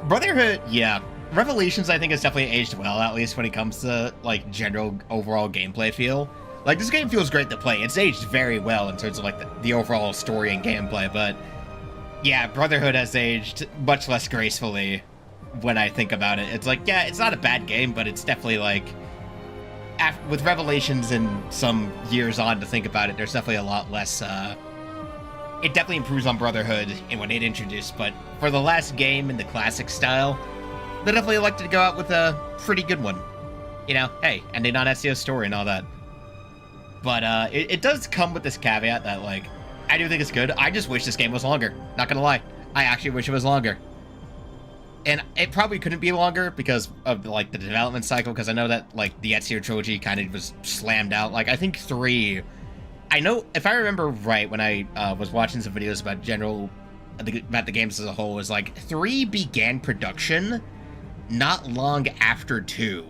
Brotherhood, yeah. Revelations, I think, has definitely aged well, at least when it comes to, like, general overall gameplay feel. Like, this game feels great to play. It's aged very well in terms of, like, the overall story and gameplay, but... Yeah, Brotherhood has aged much less gracefully when I think about it. It's like, yeah, it's not a bad game, but it's definitely like, with Revelations and some years on to think about it, there's definitely a lot less, it definitely improves on Brotherhood in what it introduced, but for the last game in the classic style, they definitely elected to go out with a pretty good one. You know, hey, ending on Ezio's story and all that. But, it does come with this caveat that, like, I do think it's good. I just wish this game was longer. Not gonna lie. I actually wish it was longer. And it probably couldn't be longer because of, like, the development cycle, because I know that, like, the Ezio trilogy kind of was slammed out. Like, I think 3... I know, if I remember right, when I was watching some videos about about the games as a whole, was like, 3 began production not long after 2.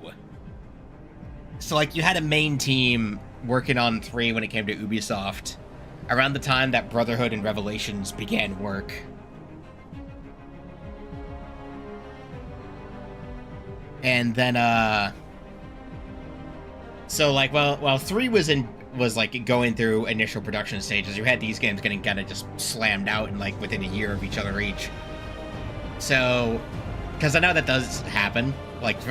So, like, you had a main team working on 3 when it came to Ubisoft, around the time that Brotherhood and Revelations began work. And then, So like, well, 3 was like going through initial production stages. You had these games getting kind of just slammed out in like within a year of each other each. So, because I know that does happen. Like,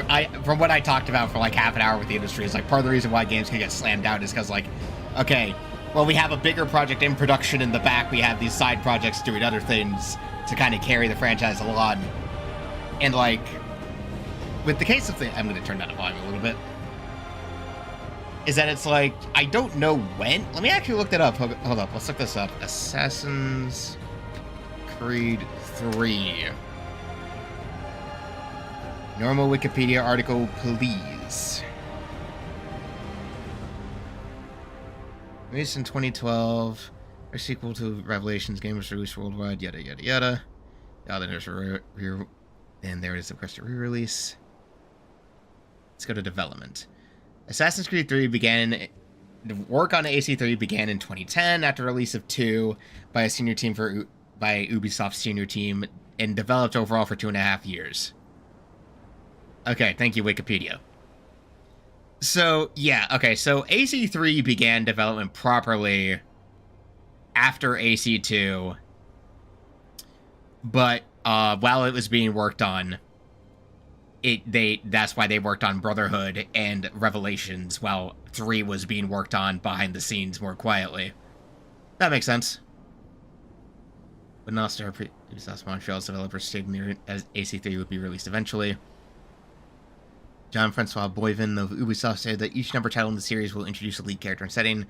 from what I talked about for like half an hour with the industry, is like part of the reason why games can get slammed out is because like, okay, well, we have a bigger project in production in the back. We have these side projects doing other things to kind of carry the franchise along. And like, with the case of the, I'm going to turn down the volume a little bit. Is that it's like, I don't know when. Let me actually look that up. Hold up. Let's look this up. Assassin's Creed 3. Normal Wikipedia article, please. Released in 2012. A sequel to Revelations game was released worldwide. Yada, yada, yada. Then there's and there is the request to re-release. Let's go to development. Assassin's Creed 3 began... The work on AC3 began in 2010 after release of 2 by Ubisoft's senior team and developed overall for 2.5 years. Okay, thank you, Wikipedia. So, yeah, okay, so AC3 began development properly after AC2, but while it was being worked on, that's why they worked on Brotherhood and Revelations while 3 was being worked on behind the scenes more quietly. That makes sense. But Nostar, Ubisoft Montreal's developers stated as AC3 would be released eventually. Jean-Francois Boivin of Ubisoft said that each number title in the series will introduce a lead character and setting.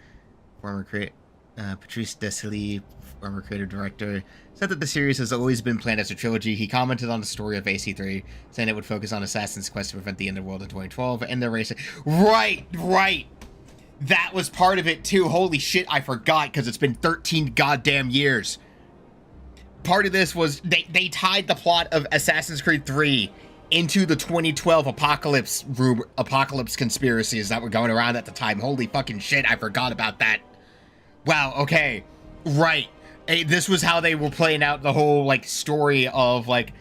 Patrice Desilets, former creative director, said that the series has always been planned as a trilogy. He commented on the story of AC3, saying it would focus on Assassin's quest to prevent the end of the world in 2012 and the race. Right! That was part of it too. Holy shit, I forgot, because it's been 13 goddamn years. Part of this was they tied the plot of Assassin's Creed 3 into the 2012 apocalypse conspiracies that were going around at the time. Holy fucking shit, I forgot about that. Wow, okay. Right. This was how they were playing out the whole, like, story of, like,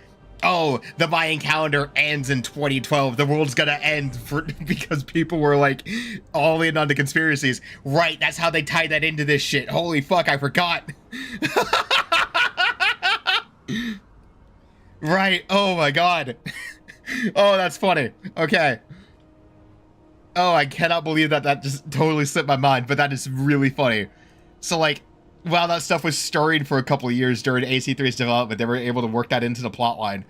oh, the Mayan calendar ends in 2012. The world's gonna end because people were, like, all in on the conspiracies. Right, that's how they tied that into this shit. Holy fuck, I forgot. Right, oh my god. Oh, that's funny. Okay. Oh, I cannot believe that just totally slipped my mind, but that is really funny. So, like, while that stuff was stirring for a couple of years during AC3's development, they were able to work that into the plot line.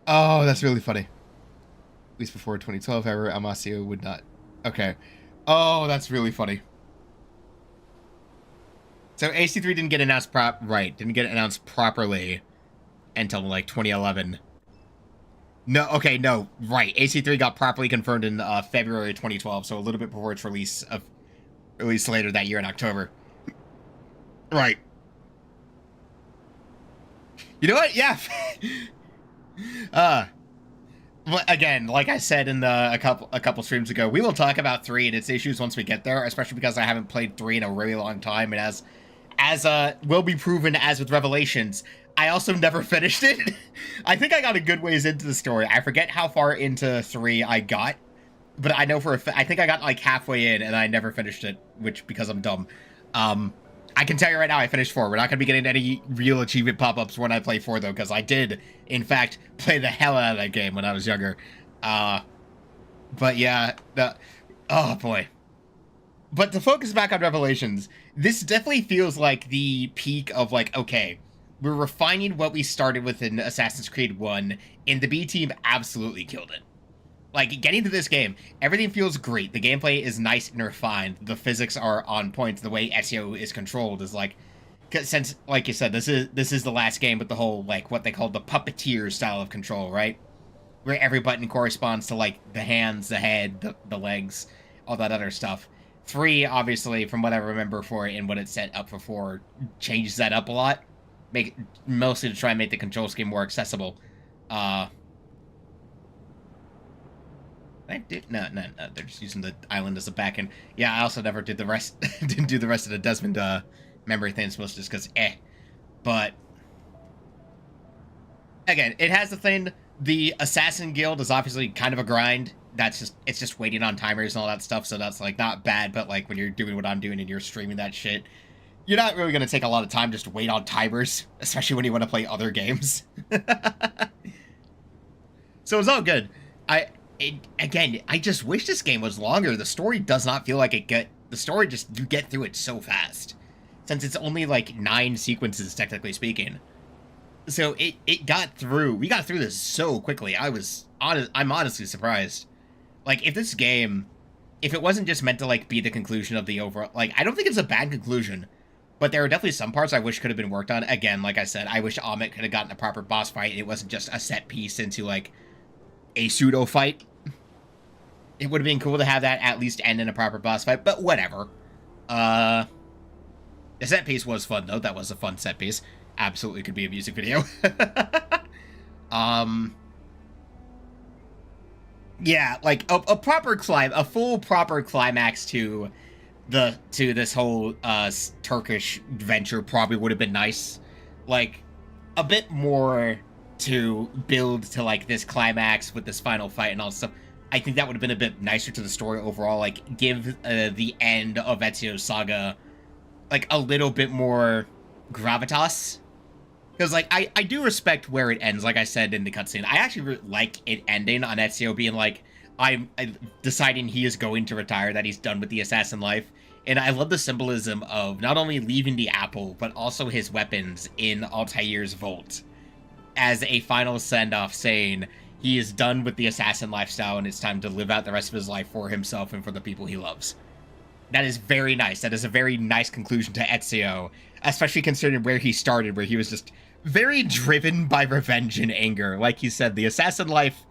Oh, that's really funny. At least before 2012, however, Amasio would not. Okay. Oh, that's really funny. So AC3 didn't get announced properly until, like, 2011. No, okay, no, right. AC3 got properly confirmed in February 2012, so a little bit before its release later that year in October. Right. You know what? Yeah. But again, like I said in a couple streams ago, we will talk about 3 and its issues once we get there, especially because I haven't played 3 in a really long time, and as will be proven as with Revelations, I also never finished it. I think I got a good ways into the story. I forget how far into 3 I got, but I know I think I got like halfway in and I never finished it, because I'm dumb. I can tell you right now I finished 4. We're not going to be getting any real achievement pop-ups when I play 4 though, because I did, in fact, play the hell out of that game when I was younger. But yeah, oh boy. But to focus back on Revelations, this definitely feels like the peak of like, okay, we're refining what we started with in Assassin's Creed 1, and the B team absolutely killed it. Like, getting to this game, everything feels great. The gameplay is nice and refined. The physics are on point. The way SEO is controlled is like, since, like you said, this is the last game with the whole, like, what they call the puppeteer style of control, right? Where every button corresponds to, like, the hands, the head, the legs, all that other stuff. 3, obviously, from what I remember for it and what it's set up for 4, changes that up a lot. Mostly to try and make the control scheme more accessible. No, they're just using the island as a backend. Yeah, I also never did the rest, didn't do the rest of the Desmond memory things, mostly just because But again, it has the thing. The Assassin Guild is obviously kind of a grind. it's just waiting on timers and all that stuff, so that's, like, not bad, but, like, when you're doing what I'm doing and you're streaming that shit, you're not really going to take a lot of time just to wait on timers, especially when you want to play other games. So it's all good. Again, I just wish this game was longer. The story does not feel like the story just, you get through it so fast. Since it's only, like, 9 sequences, technically speaking. So we got through this so quickly. I'm honestly surprised. Like, if it wasn't just meant to, like, be the conclusion of the overall, like, I don't think it's a bad conclusion, but there are definitely some parts I wish could have been worked on. Again, like I said, I wish Amit could have gotten a proper boss fight, and it wasn't just a set piece into, like, a pseudo fight. It would have been cool to have that at least end in a proper boss fight, but whatever. The set piece was fun, though. That was a fun set piece. Absolutely could be a music video. Yeah, like a full proper climax to this whole Turkish venture probably would have been nice. Like, a bit more to build to, like, this climax with this final fight and all stuff. I think that would have been a bit nicer to the story overall. Like, give the end of Ezio's saga, like, a little bit more gravitas. Because, like, I do respect where it ends, like I said in the cutscene. I actually like it ending on Ezio being like, I'm deciding he is going to retire, that he's done with the assassin life. And I love the symbolism of not only leaving the apple, but also his weapons in Altair's vault as a final send-off, saying he is done with the assassin lifestyle and it's time to live out the rest of his life for himself and for the people he loves. That is very nice. That is a very nice conclusion to Ezio, especially considering where he started, where he was just very driven by revenge and anger. Like he said, the assassin life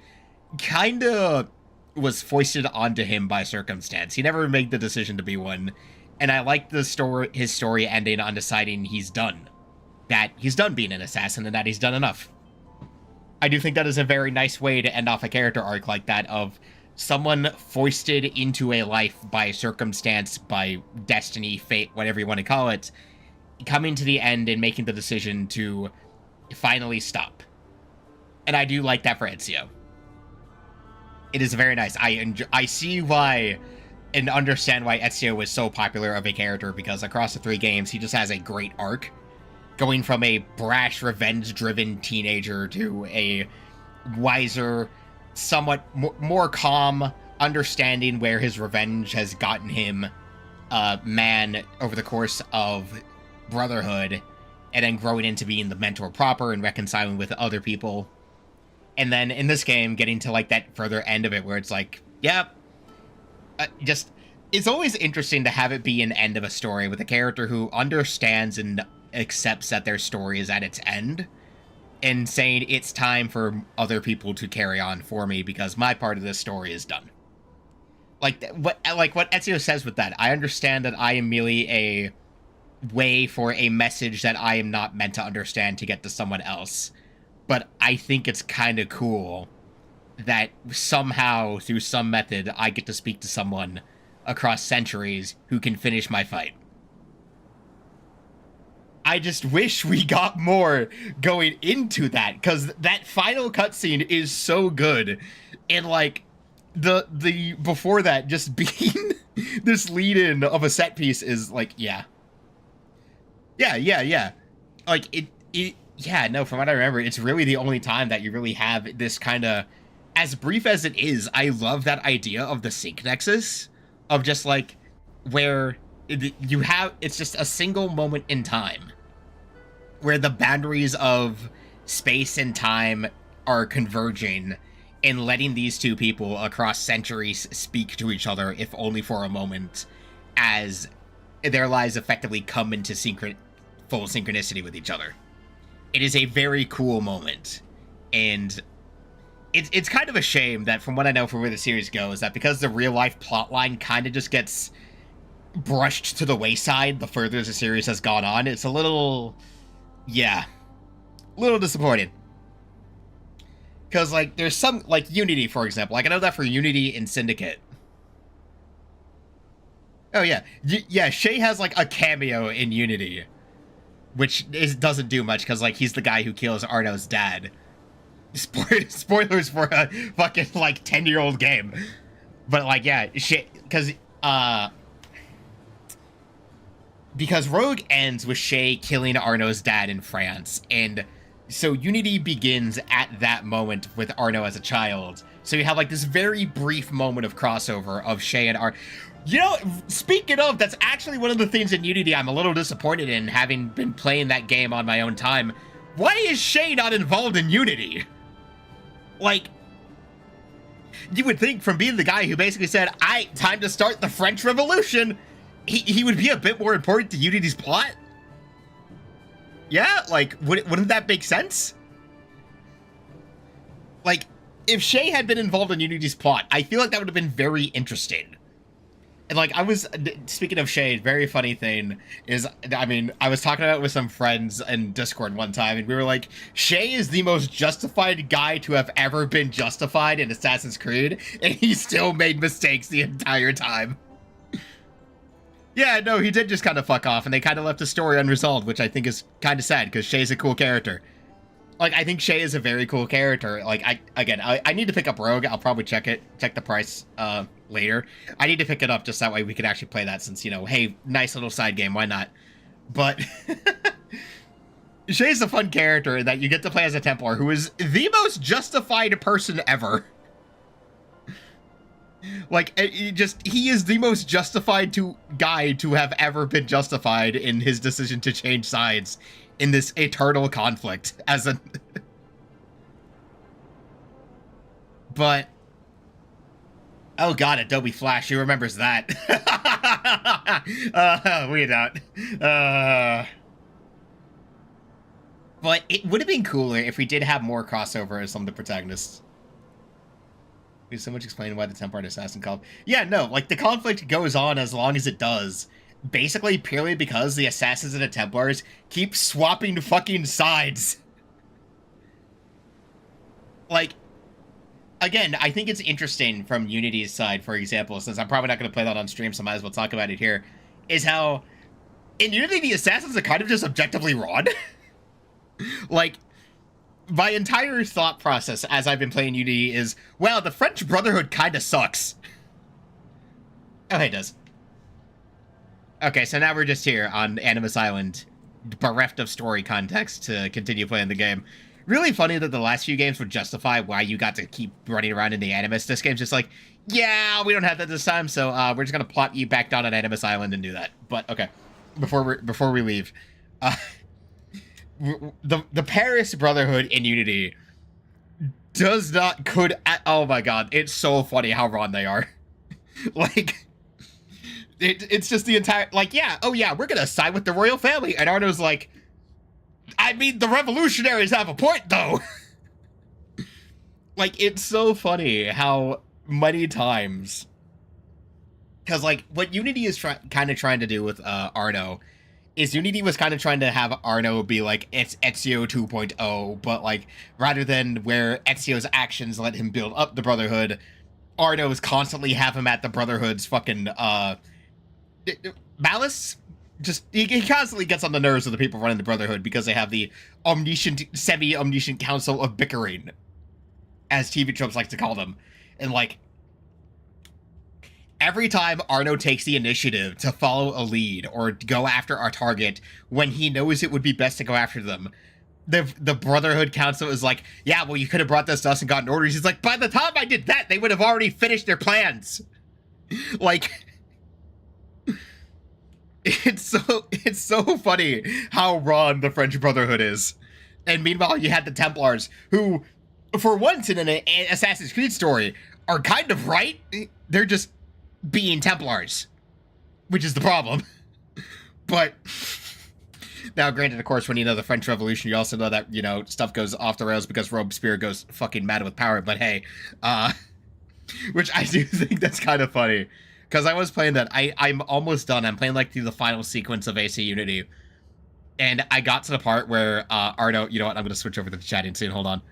kind of was foisted onto him by circumstance. He never made the decision to be one. And I like his story ending on deciding he's done. That he's done being an assassin and that he's done enough. I do think that is a very nice way to end off a character arc like that, of someone foisted into a life by circumstance, by destiny, fate, whatever you want to call it, coming to the end and making the decision to finally stop. And I do like that for Ezio. It is very nice. I see why and understand why Ezio was so popular of a character, because across the 3 games, he just has a great arc. Going from a brash, revenge-driven teenager to a wiser, somewhat more calm, understanding where his revenge has gotten him man over the course of Brotherhood, and then growing into being the mentor proper and reconciling with other people. And then in this game, getting to, like, that further end of it where it's like, yeah, it's always interesting to have it be an end of a story with a character who understands and accepts that their story is at its end, and saying it's time for other people to carry on for me because my part of this story is done. Like what Ezio says with that, I understand that I am merely a way for a message that I am not meant to understand to get to someone else. But I think it's kind of cool that somehow, through some method, I get to speak to someone across centuries who can finish my fight. I just wish we got more going into that, because that final cutscene is so good. And, like, the before that, just being this lead-in of a set piece is, like, yeah. Like, yeah, no, from what I remember, it's really the only time that you really have this kind of, as brief as it is, I love that idea of the sync nexus, of just, like, where you have, it's just a single moment in time, where the boundaries of space and time are converging, and letting these two people across centuries speak to each other, if only for a moment, as their lives effectively come into full synchronicity with each other. It is a very cool moment, and it's kind of a shame that, from what I know from where the series goes, that because the real-life plotline kind of just gets brushed to the wayside the further the series has gone on, it's a little, yeah, a little disappointing. Because, like, there's some, like, Unity, for example. Like, I know that for Unity and Syndicate. Oh, yeah. Yeah, Shay has, like, a cameo in Unity, which doesn't do much, because, like, he's the guy who kills Arno's dad. Spoilers for a fucking, like, 10-year-old game. But, like, yeah, shit, because Rogue ends with Shay killing Arno's dad in France, and so Unity begins at that moment with Arno as a child. So you have, like, this very brief moment of crossover of Shay and Arno. You know, speaking of, that's actually one of the things in Unity I'm a little disappointed in, having been playing that game on my own time. Why is Shay not involved in Unity? Like, you would think from being the guy who basically said, time to start the French Revolution, he would be a bit more important to Unity's plot. Yeah, like, wouldn't that make sense? Like, if Shay had been involved in Unity's plot, I feel like that would have been very interesting. And, like, speaking of Shay, very funny thing is, I mean, I was talking about it with some friends in Discord one time, and we were like, Shay is the most justified guy to have ever been justified in Assassin's Creed, and he still made mistakes the entire time. Yeah, no, he did just kind of fuck off, and they kind of left the story unresolved, which I think is kind of sad, because Shay's a cool character. Like, I think Shay is a very cool character. Like, I need to pick up Rogue. I'll probably check the price, later. I need to pick it up just that way we can actually play that, since, you know, hey, nice little side game, why not? But Shay's a fun character that you get to play as a Templar who is the most justified person ever. Like, he is the most justified guy to have ever been justified in his decision to change sides in this eternal conflict but oh god, Adobe Flash, who remembers that? We don't. But it would have been cooler if we did have more crossover as some of the protagonists. There's so much explaining why the Templar and Assassin yeah, no, like, the conflict goes on as long as it does. Basically, purely because the Assassins and the Templars keep swapping fucking sides. Like, again, I think it's interesting from Unity's side, for example, since I'm probably not going to play that on stream, so I might as well talk about it here, is how, in Unity, the Assassins are kind of just objectively wrong. Like, my entire thought process as I've been playing Unity is, well, the French Brotherhood kind of sucks. Oh, hey, it does. Okay, so now we're just here on Animus Island, bereft of story context to continue playing the game. Really funny that the last few games would justify why you got to keep running around in the Animus. This game's just like, yeah, we don't have that this time, so we're just gonna plop you back down on Animus Island and do that. But okay, before we leave, the Paris Brotherhood in Unity oh my god, it's so funny how wrong they are. Like, it's just the entire, like, yeah, oh yeah, we're gonna side with the royal family, and Arno's like, I mean, the revolutionaries have a point, though. Like, it's so funny how many times, because, like, what Unity is kind of trying to do with Arno is Unity was kind of trying to have Arno be like, it's Ezio 2.0, but, like, rather than where Ezio's actions let him build up the Brotherhood, Arno's constantly have him at the Brotherhood's fucking malice. Just he constantly gets on the nerves of the people running the Brotherhood because they have the omniscient, semi-omniscient council of bickering, as TV tropes like to call them. And, like, every time Arno takes the initiative to follow a lead or go after our target when he knows it would be best to go after them, the Brotherhood Council is like, yeah, well, you could have brought this to us and gotten orders. He's like, by the time I did that, they would have already finished their plans. Like, it's so funny how wrong the French Brotherhood is. And meanwhile, you had the Templars, who, for once in an Assassin's Creed story, are kind of right. They're just being Templars, which is the problem. But now, granted, of course, when you know the French Revolution, you also know that, you know, stuff goes off the rails because Robespierre goes fucking mad with power. But hey, which I do think that's kind of funny. Because I was playing that. I'm almost done. I'm playing, like, through the final sequence of AC Unity. And I got to the part where Arno... You know what? I'm going to switch over to the chatting soon. Hold on.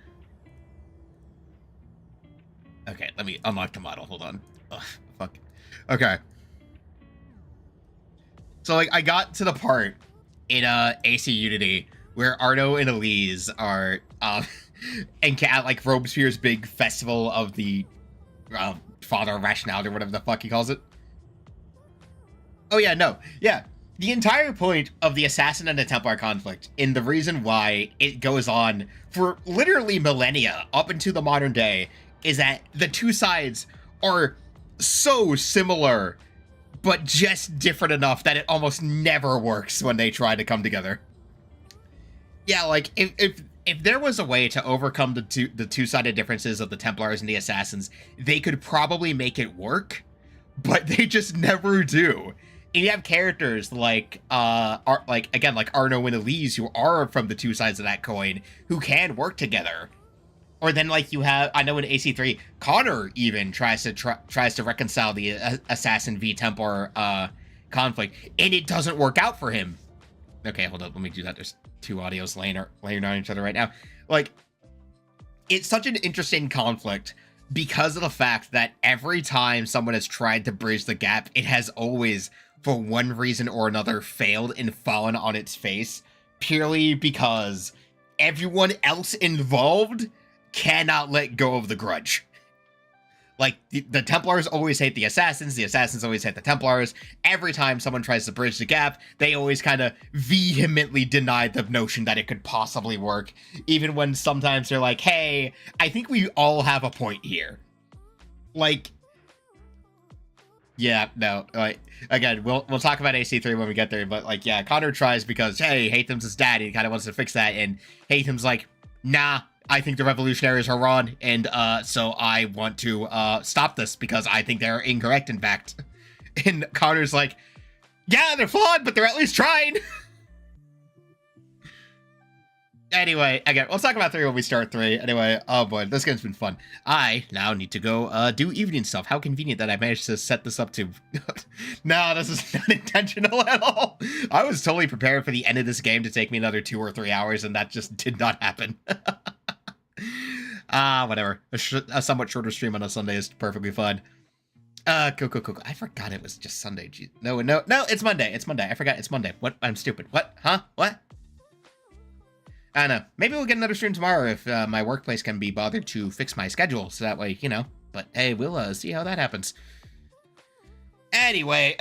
Okay, let me unlock the model. Hold on. Ugh, fuck. Okay. So, like, I got to the part in AC Unity where Arno and Elise are... and at like Robespierre's big festival of the Father of Rationality or whatever the fuck he calls it. Oh yeah, no, yeah. The entire point of the Assassin and the Templar conflict, and the reason why it goes on for literally millennia up into the modern day, is that the two sides are so similar, but just different enough that it almost never works when they try to come together. Yeah, like, if there was a way to overcome the two-sided differences of the Templars and the Assassins, they could probably make it work, but they just never do. And you have characters like, Arno and Elise, who are from the two sides of that coin, who can work together. Or then, like, you have, I know in AC3, Connor even tries to reconcile the Assassin v Templar conflict, and it doesn't work out for him. Okay, hold up, let me do that. There's two audios laying on each other right now. Like, it's such an interesting conflict because of the fact that every time someone has tried to bridge the gap, it has always, for one reason or another, failed and fallen on its face, purely because everyone else involved cannot let go of the grudge. Like, the Templars always hate the Assassins always hate the Templars. Every time someone tries to bridge the gap, they always kind of vehemently deny the notion that it could possibly work, even when sometimes they're like, hey, I think we all have a point here. Like, yeah, no, like, again, we'll talk about AC3 when we get there, but, like, yeah, Connor tries because, hey, Hathem's his dad, he kind of wants to fix that, and Hathem's like, nah, I think the revolutionaries are wrong, and so I want to stop this because I think they're incorrect, in fact. And Connor's like, yeah, they're flawed, but they're at least trying. Anyway, again, we'll talk about 3 when we start 3. Anyway, oh boy, this game's been fun. I now need to go do evening stuff. How convenient that I managed to set this up to. No, this is not intentional at all. I was totally prepared for the end of this game to take me another 2 or 3 hours, and that just did not happen. Whatever. A somewhat shorter stream on a Sunday is perfectly fine. Cool. I forgot it was just Sunday. Jeez. No, it's Monday. It's Monday. I forgot it's Monday. What? I'm stupid. What? Huh? What? I don't know. Maybe we'll get another stream tomorrow if my workplace can be bothered to fix my schedule, so that way, you know. But hey, we'll see how that happens. Anyway,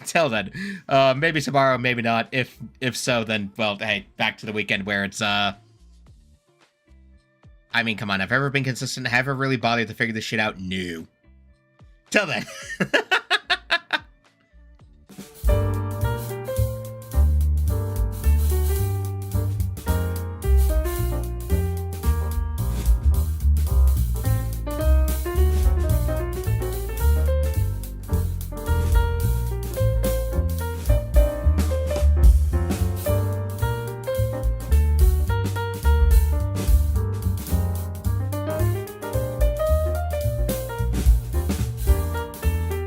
till then, maybe tomorrow, maybe not. If so, then, well, hey, back to the weekend where it's I mean, come on, have I ever been consistent? Have I ever really bothered to figure this shit out? No. Till then.